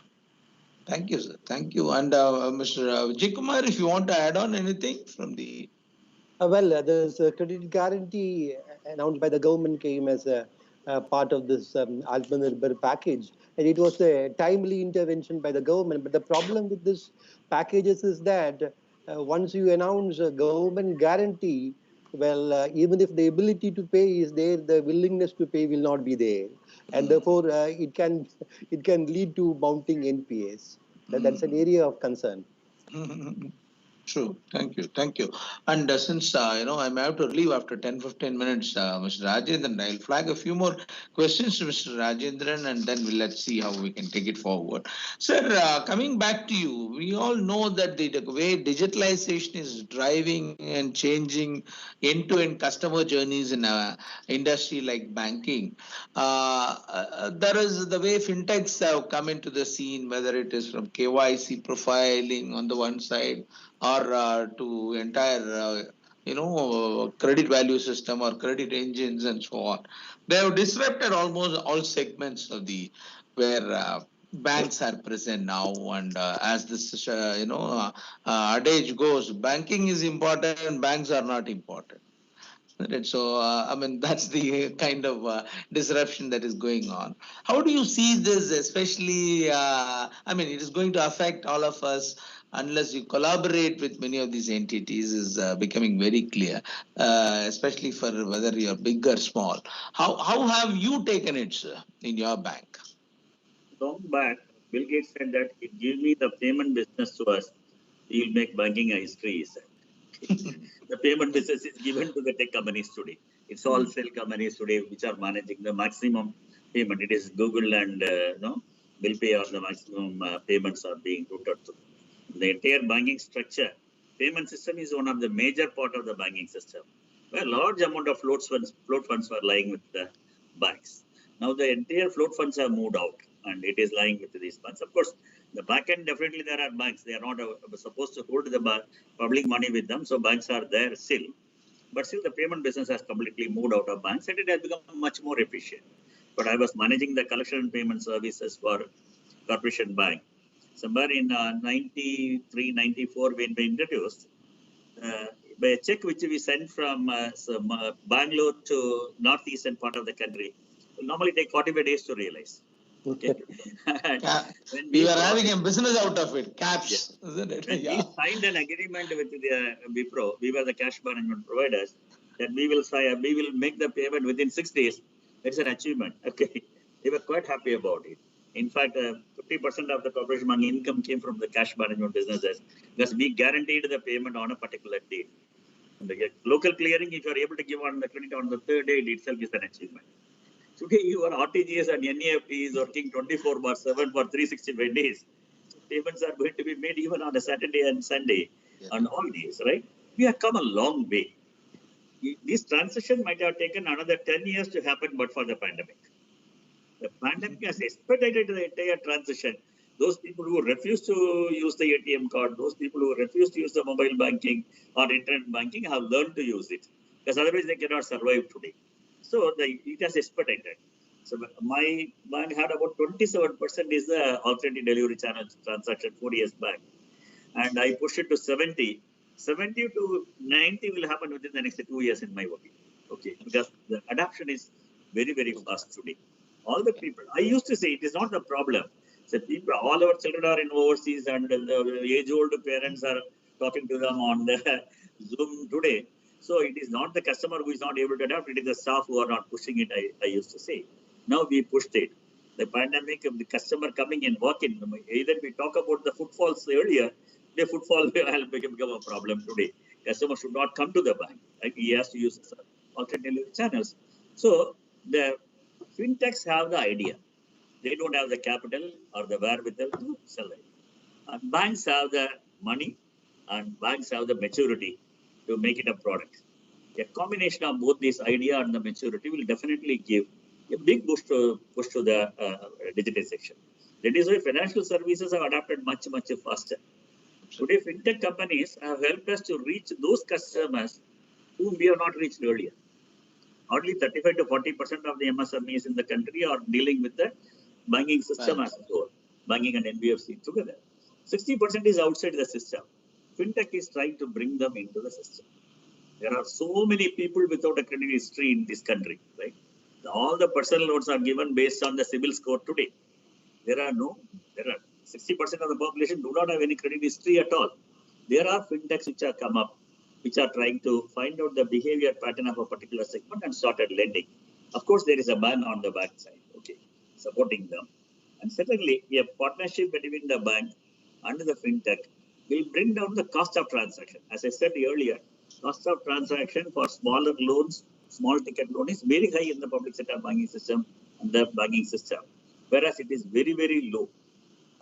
Thank you, sir. Thank you. And Mr. Vijay Kumar, if you want to add on anything from the... There's a credit guarantee announced by the government came as a part of this Atmanirbhar package. And it was a timely intervention by the government. But the problem with this packages is that once you announce a government guarantee, even if the ability to pay is there, the willingness to pay will not be there. And therefore, it can lead to mounting NPAs. That's an area of concern. True. Thank you. Thank you. And since, I may have to leave after 10-15 minutes, Mr. Rajendran, I'll flag a few more questions to Mr. Rajendran, and then let's see how we can take it forward. Sir, coming back to you, we all know that the way digitalization is driving and changing end-to-end customer journeys in an industry like banking. There is the way fintechs have come into the scene, whether it is from KYC profiling on the one side, or to entire, credit value system or credit engines and so on. They have disrupted almost all segments of where banks are present now. And as this, adage goes, banking is important, banks are not important. Right. So, that's the kind of disruption that is going on. How do you see this, especially, it is going to affect all of us unless you collaborate with many of these entities is becoming very clear, especially for whether you're big or small. How have you taken it, sir, in your bank? Long back, Bill Gates said that if you give me the payment business to us, you'll make banking a history, he said. The payment business is given to the tech companies today. It's all cell companies today which are managing the maximum payment. It is Google and Bill Pay or the maximum payments are being routed to. The entire banking structure, payment system is one of the major part of the banking system. Where a large amount of float funds were lying with the banks. Now the entire float funds have moved out and it is lying with these banks. Of course, the back end, definitely there are banks. They are not supposed to hold the public money with them. So banks are there still. But still the payment business has completely moved out of banks and it has become much more efficient. But I was managing the collection and payment services for Corporation Bank. Somewhere in 93, 94, when we introduced, by a check which we sent from Bangalore to northeastern part of the country, will normally take 45 days to realize. Okay. We were having a business out of it, caps, isn't it? When we signed an agreement with the Wipro, we were the cash management providers, that we will make the payment within 6 days. It's an achievement. Okay. We were quite happy about it. In fact, 50% of the corporation money income came from the cash management businesses because we guaranteed the payment on a particular date. And the local clearing, if you are able to give on the credit on the third day, it itself is an achievement. Today, your RTGS and NEFT is working 24/7 for 365 days. Payments are going to be made even on a Saturday and Sunday on all days, right? We have come a long way. This transition might have taken another 10 years to happen, but for the pandemic. The pandemic has expedited the entire transition. Those people who refuse to use the ATM card, those people who refuse to use the mobile banking or internet banking have learned to use it because otherwise they cannot survive today. So it has expedited. So my bank had about 27% is the alternative delivery channel transaction 4 years back. And I pushed it to 70. 70 to 90 will happen within the next 2 years in my opinion. Okay, because the adoption is very, very fast today. All the people, I used to say it is not the problem. So people, all our children are in overseas and the age-old parents are talking to them on the Zoom today. So it is not the customer who is not able to adapt, it is the staff who are not pushing it, I used to say. Now we pushed it. The pandemic, the customer coming and walking, either we talk about the footfalls earlier, the footfall will become a problem today. Customer should not come to the bank. Like he has to use alternative channels. So the fintechs have the idea. They don't have the capital or the wherewithal to sell it. And banks have the money and banks have the maturity to make it a product. A combination of both this idea and the maturity will definitely give a big push to the digitization. That is why financial services have adapted much faster. Today, fintech companies have helped us to reach those customers whom we have not reached earlier. Only 35 to 40% of the MSMEs in the country are dealing with the banking system as a whole, banking and NBFC together. 60% is outside the system. Fintech is trying to bring them into the system. There are so many people without a credit history in this country, right? All the personal loans are given based on the CIBIL score today. There are 60% of the population do not have any credit history at all. There are fintechs which have come up, which are trying to find out the behavior pattern of a particular segment and started lending. Of course, there is a bank on the back side, okay, supporting them. And secondly, a partnership between the bank and the fintech will bring down the cost of transaction. As I said earlier, cost of transaction for smaller loans, small ticket loan is very high in the public sector banking system and the banking system, whereas it is very low.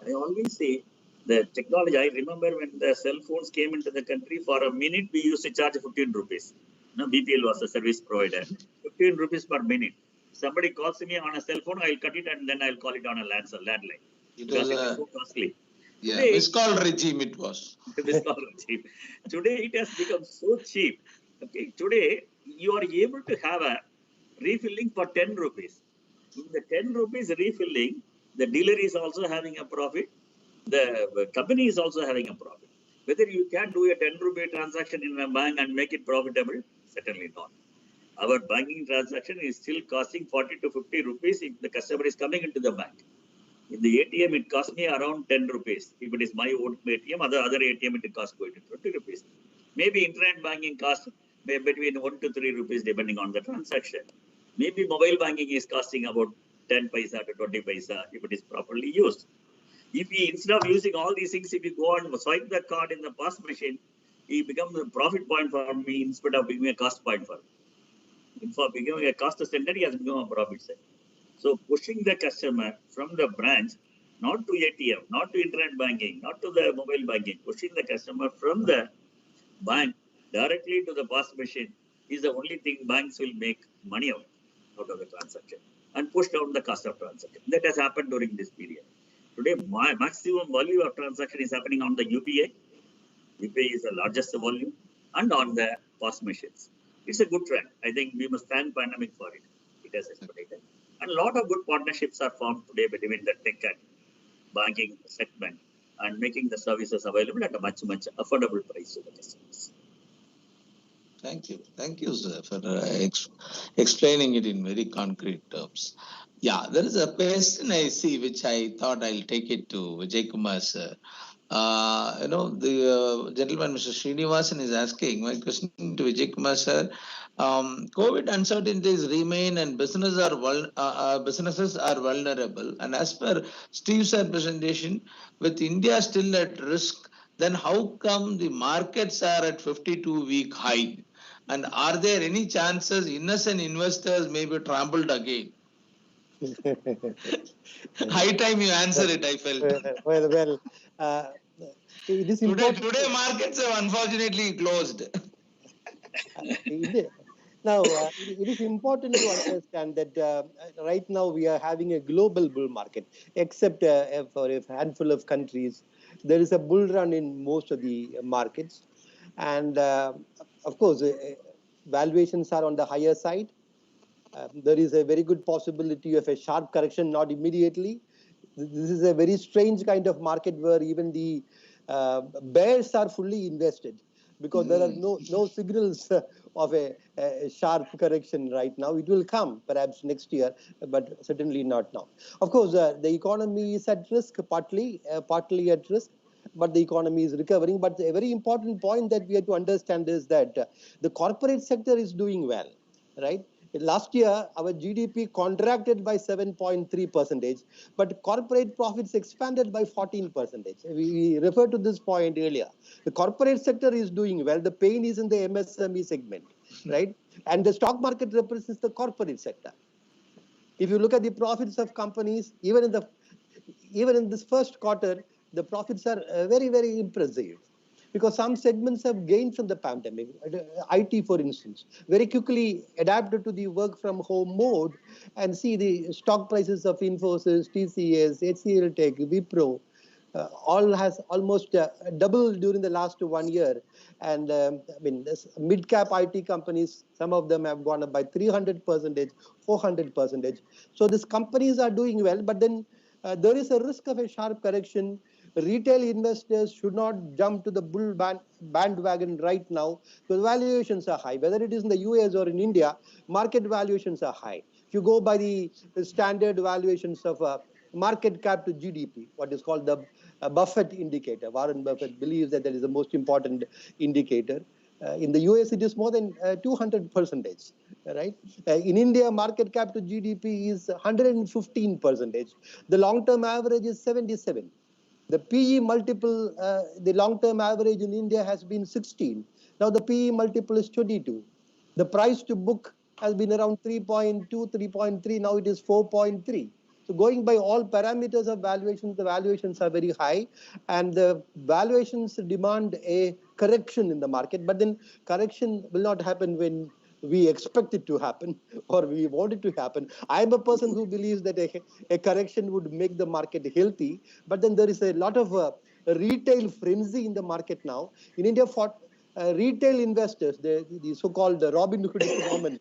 I always say the technology, I remember when the cell phones came into the country, for a minute we used to charge 15 rupees. Now, BPL was a service provider, 15 rupees per minute. Somebody calls me on a cell phone, I'll cut it and then I'll call it on a landline. It was so costly. Yeah, today, miscall regime it was. Miscall regime. Today it has become so cheap. Okay, today you are able to have a refilling for 10 rupees. In the 10 rupees refilling, the dealer is also having a profit. The company is also having a profit. Whether you can do a 10 rupee transaction in a bank and make it profitable, certainly not. Our banking transaction is still costing 40 to 50 rupees if the customer is coming into the bank. In the ATM, it costs me around 10 rupees. If it is my own ATM, other ATM, it costs going to 20 rupees. Maybe internet banking costs between 1 to 3 rupees depending on the transaction. Maybe mobile banking is costing about 10 paisa to 20 paisa if it is properly used. If we, instead of using all these things, if you go and swipe the card in the POS machine, it becomes a profit point for me instead of becoming a cost point for me. For becoming a cost center, he has become a profit center. So pushing the customer from the branch, not to ATM, not to internet banking, not to the mobile banking, pushing the customer from the bank directly to the POS machine is the only thing banks will make money out of the transaction and push down the cost of transaction. That has happened during this period. Today, my maximum volume of transaction is happening on the UPI. UPI is the largest volume and on the POS machines. It's a good trend. I think we must thank pandemic for it. It has expedited. And a lot of good partnerships are formed today between the tech and banking segment and making the services available at a much affordable price to the customers. Thank you, sir, for explaining it in very concrete terms. Yeah, there is a question I see which I thought I'll take it to Vijay Kumar, sir. The gentleman, Mr. Srinivasan, is asking, my question to Vijay Kumar, sir. COVID uncertainties remain and businesses are vulnerable. And as per Steve's presentation, with India still at risk, then how come the markets are at 52-week high? And are there any chances innocent investors may be trampled again? High time you answer it, I felt. It is important. Today markets have unfortunately closed. Now, it is important to understand that right now we are having a global bull market, except for a handful of countries. There is a bull run in most of the markets. And of course, valuations are on the higher side. There is a very good possibility of a sharp correction, not immediately. This is a very strange kind of market where even the bears are fully invested because there are no signals of a sharp correction right now. It will come perhaps next year, but certainly not now. Of course, the economy is at risk, partly at risk, but the economy is recovering. But a very important point that we have to understand is that the corporate sector is doing well, right? Last year, our GDP contracted by 7.3%, but corporate profits expanded by 14%. We referred to this point earlier. The corporate sector is doing well. The pain is in the MSME segment, right? And the stock market represents the corporate sector. If you look at the profits of companies, even in this first quarter, the profits are very, very impressive. Because some segments have gained from the pandemic. IT, for instance, very quickly adapted to the work from home mode, and see the stock prices of Infosys, TCS, HCL Tech, Wipro, all has almost doubled during the last 1 year. And I mean, mid-cap IT companies, some of them have gone up by 300%, 400%. So these companies are doing well, but then there is a risk of a sharp correction. Retail investors should not jump to the bull bandwagon right now, because valuations are high. Whether it is in the US or in India, market valuations are high. If you go by the standard valuations of market cap to GDP, what is called the Buffett indicator, Warren Buffett believes that is the most important indicator. In the US, it is more than 200%, right? In India, market cap to GDP is 115%. The long-term average is 77. The PE multiple, the long-term average in India has been 16. Now the PE multiple is 22. The price to book has been around 3.2, 3.3. Now it is 4.3. So going by all parameters of valuations, the valuations are very high, and the valuations demand a correction in the market. But then correction will not happen when we expect it to happen or we want it to happen. I'm a person who believes that a correction would make the market healthy, but then there is a lot of retail frenzy in the market now. In India, for retail investors, the so-called Robin Hood phenomenon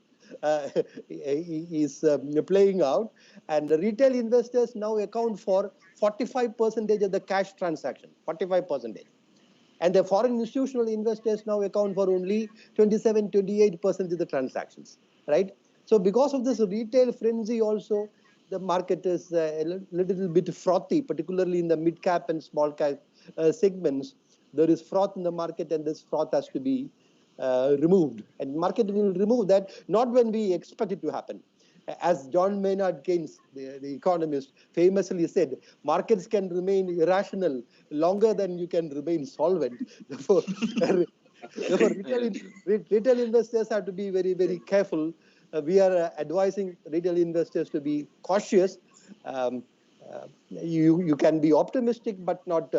is playing out, and the retail investors now account for 45% of the cash transaction, 45%. And the foreign institutional investors now account for only 27, 28% of the transactions, right? So because of this retail frenzy also, the market is a little bit frothy, particularly in the mid-cap and small-cap segments. There is froth in the market, and this froth has to be removed. And market will remove that, not when we expect it to happen. As John Maynard Keynes, the economist, famously said, markets can remain irrational longer than you can remain solvent. Therefore, retail investors have to be very, very careful. We are advising retail investors to be cautious. You can be optimistic, but not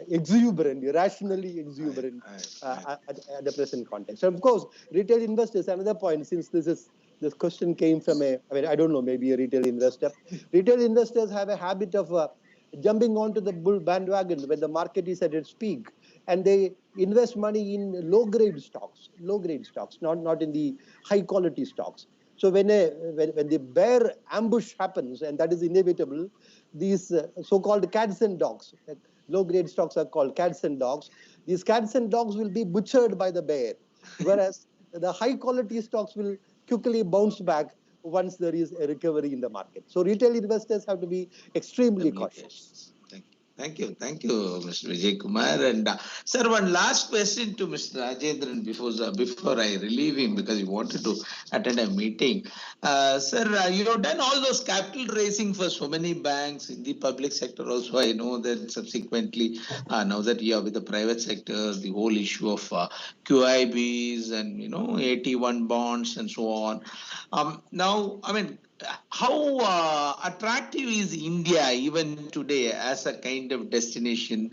exuberant, irrationally exuberant at the present context. So of course, retail investors, another point, since this question came from I don't know, maybe a retail investor. Retail investors have a habit of jumping onto the bull bandwagon when the market is at its peak, and they invest money in low-grade stocks, not in the high-quality stocks. So when the bear ambush happens, and that is inevitable, these so-called cats and dogs, low-grade stocks are called cats and dogs. These cats and dogs will be butchered by the bear, whereas the high-quality stocks will quickly bounce back once there is a recovery in the market. So retail investors have to be extremely cautious. Thank you, Mr. Vijay Kumar. And sir, one last question to Mr. Rajendran before I relieve him, because he wanted to attend a meeting. Sir, you have done all those capital raising for so many banks in the public sector also. I know that subsequently, now that you are with the private sector, the whole issue of QIBs and, AT1 bonds and so on. Now, I mean, how attractive is India even today as a kind of destination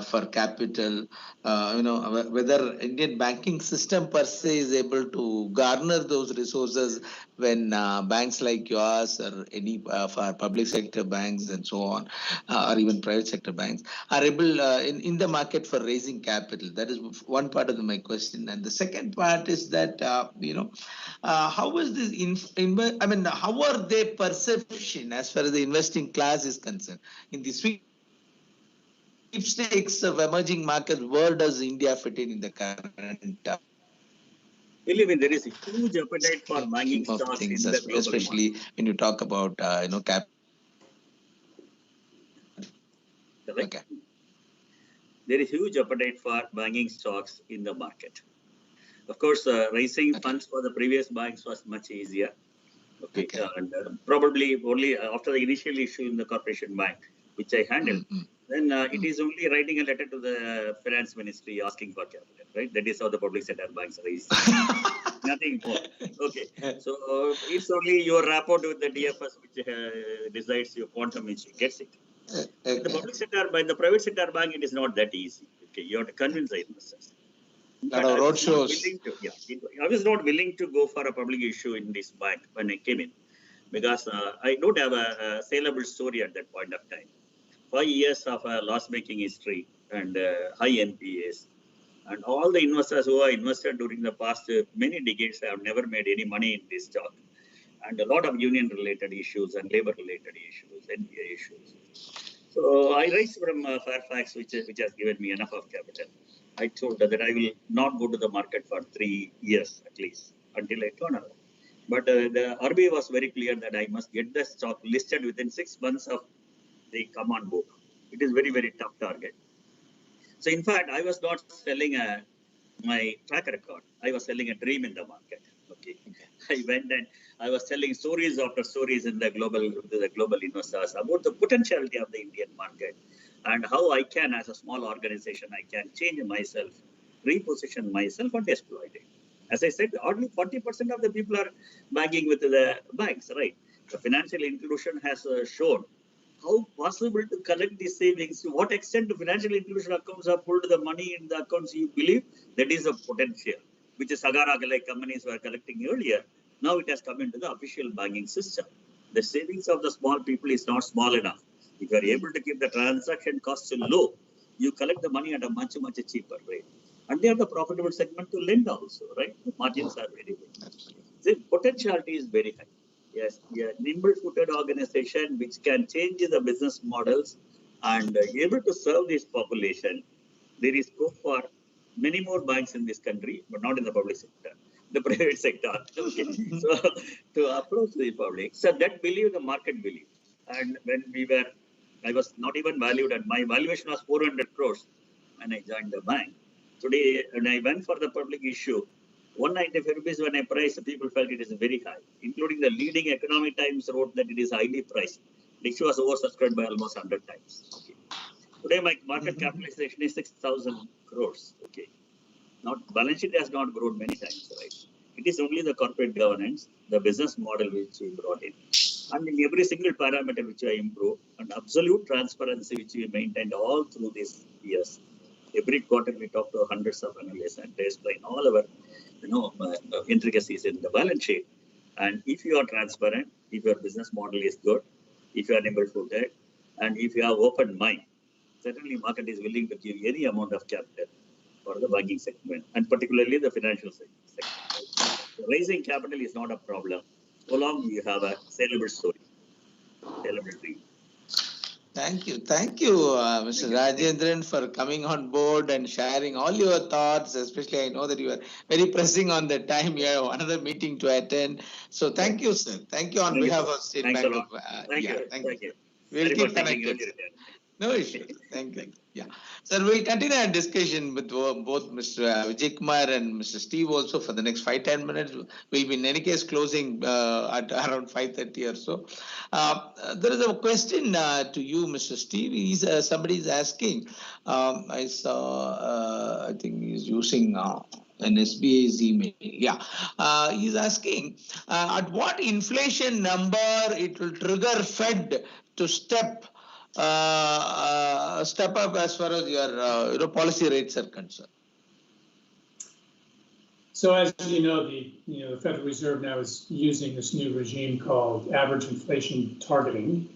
for capital? Whether Indian banking system per se is able to garner those resources when banks like yours or any of our public sector banks and so on, or even private sector banks are able in the market for raising capital. That is one part of my question. And the second part is that, how is this, how are their perception as far as the investing class is concerned? In the sweepstakes of emerging markets, where does India fit in the current Believe me, there is a huge appetite for buying stocks things, in the global especially market. when you talk about capital. Okay. There is huge appetite for buying stocks in the market. Of course, raising funds for the previous banks was much easier. Okay. And probably only after the initial issue in the corporation bank, which I handled, then it is only writing a letter to the finance ministry asking for capital, right? That is how the public sector banks raise. Nothing more. Okay. So it's only your rapport with the DFS which decides your quantum which gets it. The public sector, by the private sector bank, it is not that easy. Okay, you have to convince the investors. Lot of road shows. I was not willing to go for a public issue in this bank when I came in, because I don't have a saleable story at that point of time. 5 years of a loss-making history and high NPAs, and all the investors who are invested during the past many decades have never made any money in this stock, and a lot of union-related issues and labor-related issues, NPA issues. So I raised from Fairfax, which has given me enough of capital. I told that I will not go to the market for 3 years at least until I turn around. But the RBI was very clear that I must get the stock listed within 6 months of the come on board. It is very, very tough target. So in fact, I was not selling my track record. I was selling a dream in the market. Okay. I went and I was telling stories after stories in the global investors about the potentiality of the Indian market and how I can, as a small organization, I can change myself, reposition myself and exploit it. As I said, only 40% of the people are banking with the banks, right? The financial inclusion has shown how possible to collect these savings, to what extent the financial inclusion accounts have pulled the money in the accounts you believe, that is a potential, which is Sagara-like companies were collecting earlier. Now it has come into the official banking system. The savings of the small people is not small enough. If you are able to keep the transaction costs low, you collect the money at a much, much cheaper rate. And they are the profitable segment to lend also, right? The margins are very good. The potentiality is very high. Yes, a nimble-footed organization which can change the business models and able to serve this population. There is scope for many more banks in this country, but not in the public sector, the private sector. Okay. So to approach the public, so that believe the market believe. And when I was not even valued, and my valuation was 400 crores when I joined the bank. Today, when I went for the public issue, 195 rupees when I priced, people felt it is very high, including the leading Economic Times wrote that it is highly priced. The issue was oversubscribed by almost 100 times. Okay. Today, my market capitalization is 6,000 crores. Okay. Not balance sheet has not grown many times, right? It is only the corporate governance, the business model which we brought in, and in every single parameter which I improved, and absolute transparency which we maintained all through these years. Every quarter we talk to hundreds of analysts and they explain all our intricacies in the balance sheet. And if you are transparent, if your business model is good, if you are nimble-footed, and if you have open mind, certainly market is willing to give any amount of capital for the banking segment, and particularly the financial sector. Raising capital is not a problem, so long you have a saleable story, saleable dream. Thank you, Mr. Rajendran, for coming on board and sharing all your thoughts. Especially, I know that you are very pressing on the time. You have another meeting to attend. So, thank you, sir. Thank you on behalf of State Bank of Thank you. We'll keep connected. No issue. Thank you. Yeah. Sir, we'll continue our discussion with both Mr. Vijay Kumar and Mr. Steve also for the next 5-10 minutes. We'll be in any case closing at around 5:30 or so. There is a question to you, Mr. Steve. Somebody is asking, I saw, I think he's using an SBA's email. Yeah. He's asking, at what inflation number it will trigger Fed to step up as far as your policy rates are concerned? So as you know, the Federal Reserve now is using this new regime called average inflation targeting,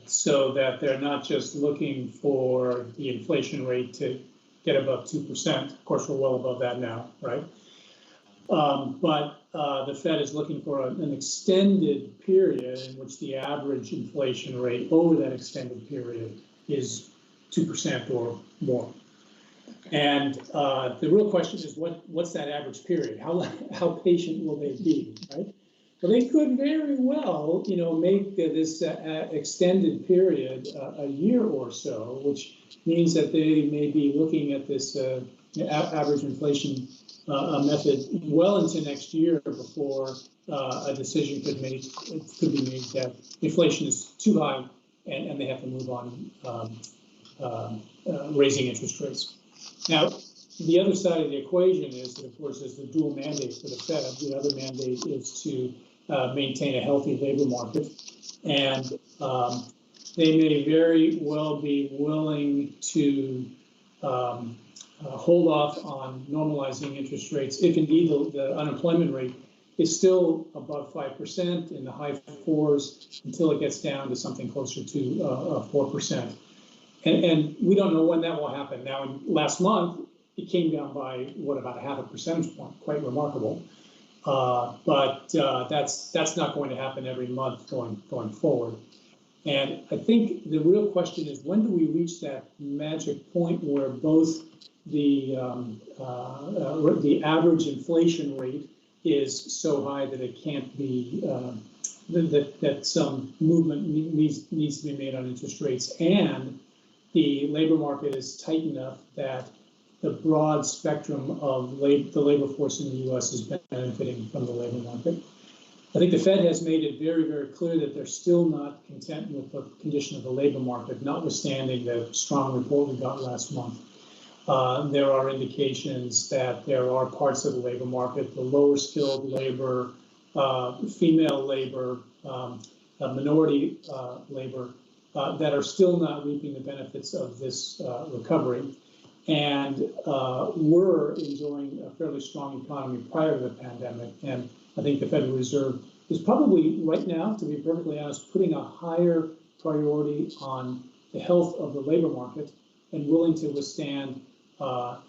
so that they're not just looking for the inflation rate to get above 2%. Of course, we're well above that now, right? But the Fed is looking for an extended period in which the average inflation rate over that extended period is 2% or more. And the real question is, what's that average period? How patient will they be, right? Well, they could very well, make this extended period a year or so, which means that they may be looking at this average inflation method well into next year before a decision could be made that inflation is too high and they have to move on raising interest rates. Now, the other side of the equation is that, of course, there's the dual mandate for the Fed. The other mandate is to maintain a healthy labor market, and they may very well be willing to hold off on normalizing interest rates if indeed the unemployment rate is still above 5% in the high 4s until it gets down to something closer to 4%. And we don't know when that will happen. Now, last month, it came down by, about a half a percentage point, quite remarkable. But that's not going to happen every month going forward. And I think the real question is, when do we reach that magic point where both the average inflation rate is so high that it can't be, that some movement needs to be made on interest rates, and the labor market is tight enough that the broad spectrum of the labor force in the U.S. is benefiting from the labor market. I think the Fed has made it very, very clear that they're still not content with the condition of the labor market, notwithstanding the strong report we got last month. There are indications that there are parts of the labor market, the lower skilled labor, female labor, minority labor, that are still not reaping the benefits of this recovery. And were enjoying a fairly strong economy prior to the pandemic. And I think the Federal Reserve is probably right now, to be perfectly honest, putting a higher priority on the health of the labor market and willing to withstand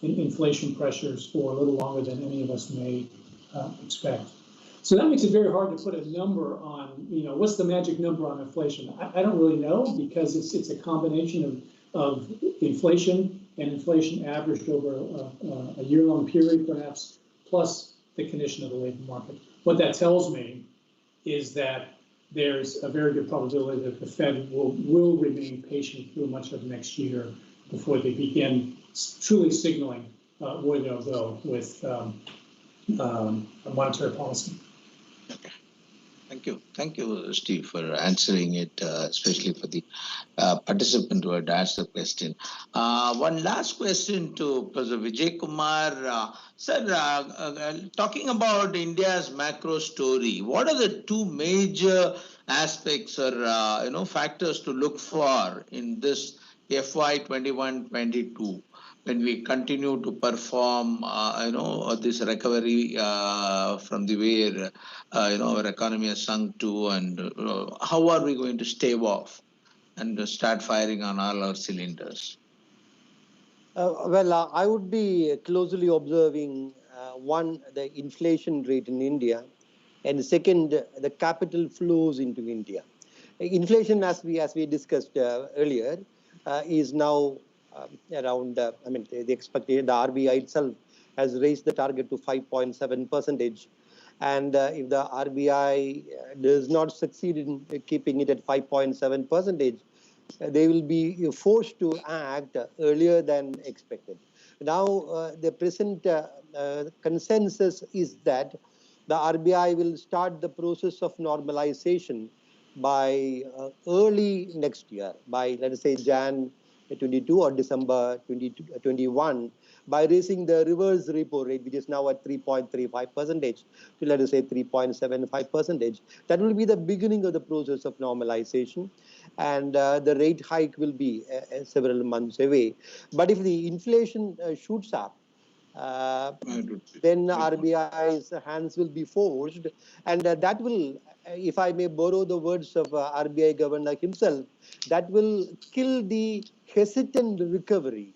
inflation pressures for a little longer than any of us may expect. So that makes it very hard to put a number on, what's the magic number on inflation? I don't really know, because it's a combination of inflation and inflation averaged over a year-long period, perhaps, plus the condition of the labor market. What that tells me is that there's a very good probability that the Fed will remain patient through much of next year before they begin truly signaling where they'll go with monetary policy. Thank you, Steve, for answering it, especially for the participant who had asked the question. One last question to Professor Vijay Kumar. Sir, talking about India's macro story, what are the two major aspects or factors to look for in this FY 21-22? When we continue to perform, this recovery from the way, our economy has sunk to, and how are we going to stave off and start firing on all our cylinders? I would be closely observing, one, the inflation rate in India, and second, the capital flows into India. Inflation, as we discussed earlier, is now around, the expectation, the RBI itself has raised the target to 5.7%. And if the RBI does not succeed in keeping it at 5.7%, they will be forced to act earlier than expected. Now, the present consensus is that the RBI will start the process of normalization by early next year, by, let us say, Jan 22 or December 2021, by raising the reverse repo rate, which is now at 3.35%, to, let us say, 3.75%. That will be the beginning of the process of normalization, and the rate hike will be several months away. But if the inflation shoots up, then RBI's hands will be forced, and that will, if I may borrow the words of RBI governor himself, that will kill the hesitant recovery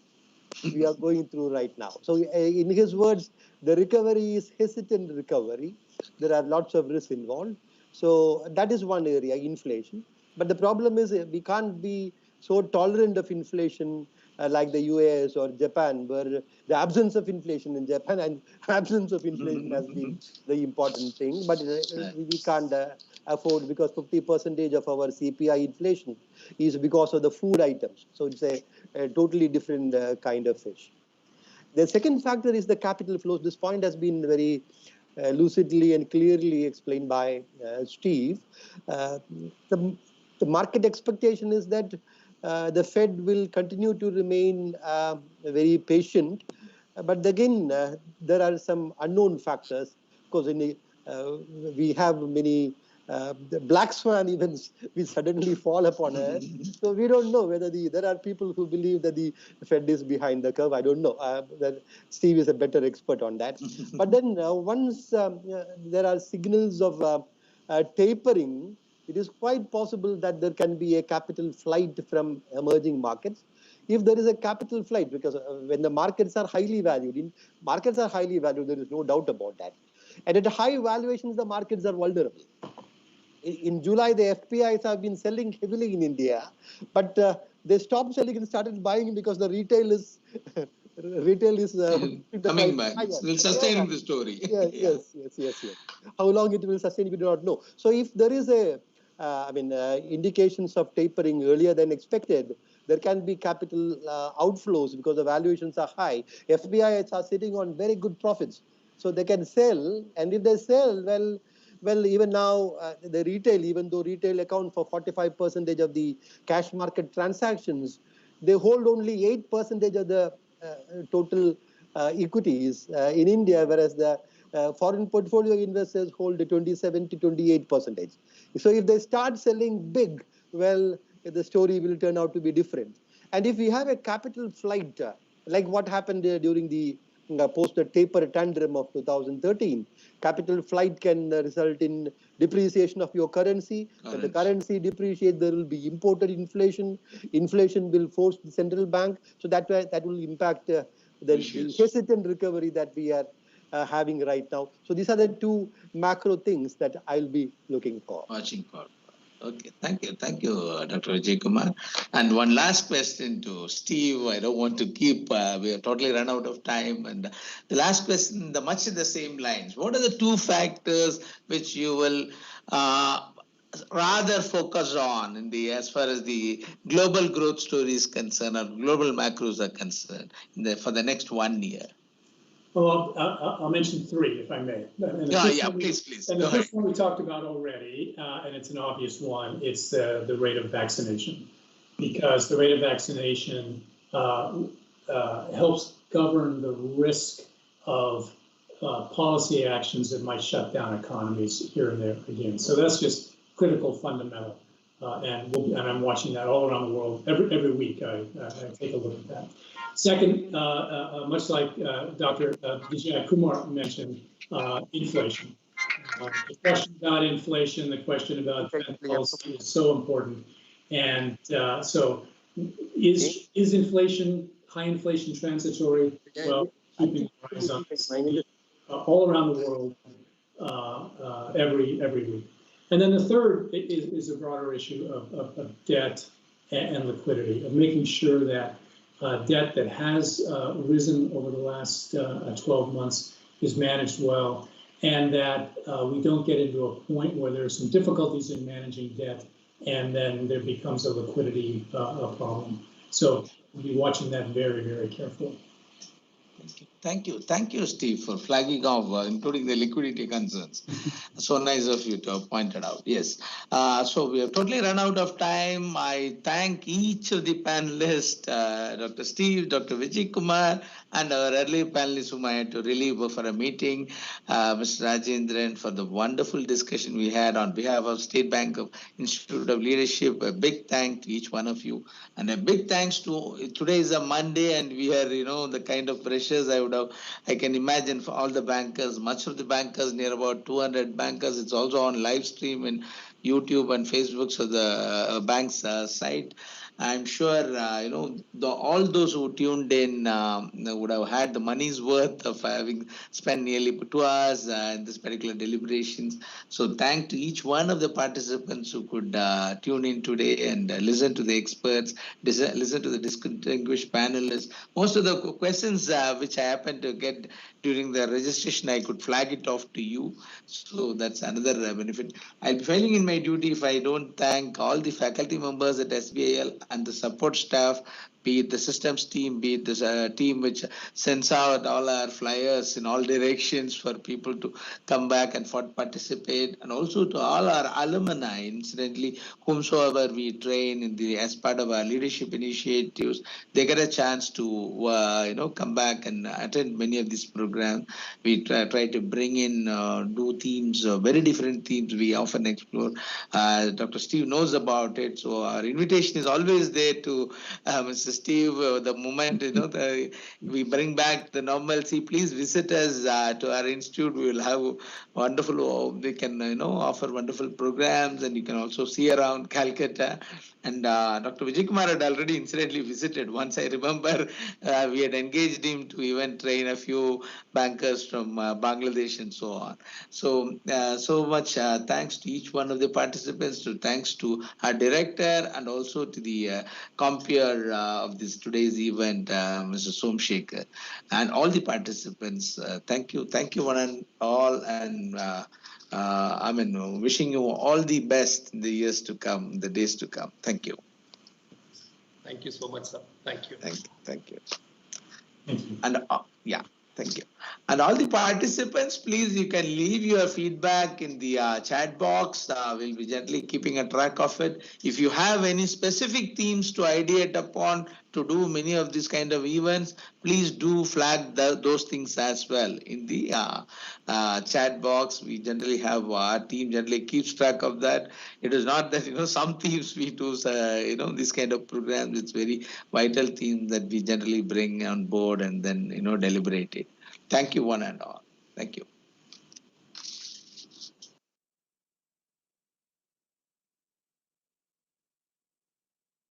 we are going through right now. So in his words, the recovery is hesitant recovery. There are lots of risks involved. So that is one area, inflation. But the problem is we can't be so tolerant of inflation like the US or Japan, where the absence of inflation in Japan and absence of inflation has been the important thing. But we can't afford, because 50% of our CPI inflation is because of the food items. So it's a totally different kind of fish. The second factor is the capital flows. This point has been very lucidly and clearly explained by Steve. The market expectation is that the Fed will continue to remain very patient. But again, there are some unknown factors. Because we have many the black swan events which suddenly fall upon us. So we don't know whether there are people who believe that the Fed is behind the curve. I don't know. That Steve is a better expert on that. But then once there are signals of tapering, it is quite possible that there can be a capital flight from emerging markets. If there is a capital flight, because when the markets are highly valued, there is no doubt about that. And at high valuations, the markets are vulnerable. In July, the FPIs have been selling heavily in India, but they stopped selling and started buying because the retail is coming back. Will sustain the story. Yes. How long it will sustain, we do not know. So if there is indications of tapering earlier than expected, there can be capital outflows because the valuations are high. FPIs are sitting on very good profits, so they can sell. And if they sell, well, even now, the retail, even though retail account for 45% of the cash market transactions, they hold only 8% of the total equities in India, whereas the foreign portfolio investors hold 27 to 28%. So if they start selling big, well, the story will turn out to be different. And if we have a capital flight, like what happened during the post-taper tantrum of 2013, capital flight can result in depreciation of your currency. When the currency depreciates, there will be imported inflation. Inflation will force the central bank. So that will impact the hesitant recovery that we are having right now. So these are the two macro things that I'll be looking for. Watching for. Okay, thank you, Dr. Vijay Kumar. And one last question to Steve. I don't want to keep, we are totally run out of time. And the last question, much in the same lines. What are the two factors which you will rather focus on as far as the global growth story is concerned, or global macros are concerned, for the next 1 year? Well, I'll mention three, if I may. Please. And the first one we talked about already, and it's an obvious one, it's the rate of vaccination. Because the rate of vaccination helps govern the risk of policy actions that might shut down economies here and there again. So that's just critical, fundamental. And I'm watching that all around the world. Every week I take a look at that. Second, much like Dr. Vijay Kumar mentioned, inflation. The question about inflation, the question about Fed policy is so important. And so is inflation, high inflation transitory? Well, keeping our eyes on this all around the world every week. And then the third is a broader issue of debt and liquidity, of making sure that debt that has risen over the last 12 months is managed well, and that we don't get into a point where there's some difficulties in managing debt and then there becomes a liquidity problem. So we'll be watching that very, very carefully. Thank you, Steve, for flagging off, including the liquidity concerns. So nice of you to have pointed out. Yes. So we have totally run out of time. I thank each of the panelists, Dr. Steve, Dr. Vijay Kumar, and our early panelists whom I had to relieve for a meeting, Mr. Rajendran, for the wonderful discussion we had on behalf of State Bank of Institute of Leadership. A big thank to each one of you, and a big thanks to, today is a Monday, and we are, the kind of pressures I can imagine for all the bankers, much of the bankers, near about 200 bankers. It's also on live stream in YouTube and Facebook, so the bank's site. I'm sure, all those who tuned in would have had the money's worth of having spent nearly 2 hours in this particular deliberations. So thank to each one of the participants who could tune in today and listen to the experts, listen to the distinguished panelists. Most of the questions which I happened to get during the registration, I could flag it off to you. So that's another benefit. I'll be failing in my duty if I don't thank all the faculty members at SBIL and the support staff be it the systems team, be it this team which sends out all our flyers in all directions for people to come back and participate, and also to all our alumni, incidentally, whomsoever we train in the as part of our leadership initiatives, they get a chance to come back and attend many of these programs. We try to bring in new themes, very different themes we often explore. Dr. Steve knows about it, so our invitation is always there to Mr. Steve. The moment we bring back the normalcy, please visit us to our institute. We will have wonderful. We can offer wonderful programs, and you can also see around Calcutta. And Dr. Vijay Kumar had already incidentally visited. Once I remember, we had engaged him to even train a few bankers from Bangladesh and so on. So, so much thanks to each one of the participants. Thanks to our director and also to the compeer of today's event, Mr. Somshekhar, and all the participants. Thank you one and all, and wishing you all the best in the years to come, the days to come. Thank you. Thank you so much, sir. Thank you. Thank you. Thank you. And yeah, thank you. And all the participants, please, you can leave your feedback in the chat box. We'll be gently keeping a track of it. If you have any specific themes to ideate upon to do many of these kind of events, please do flag those things as well in the chat box. We generally have our team generally keeps track of that. It is not that some teams we do this kind of programs. It's very vital themes that we generally bring on board and then deliberate it. Thank you one and all. Thank you.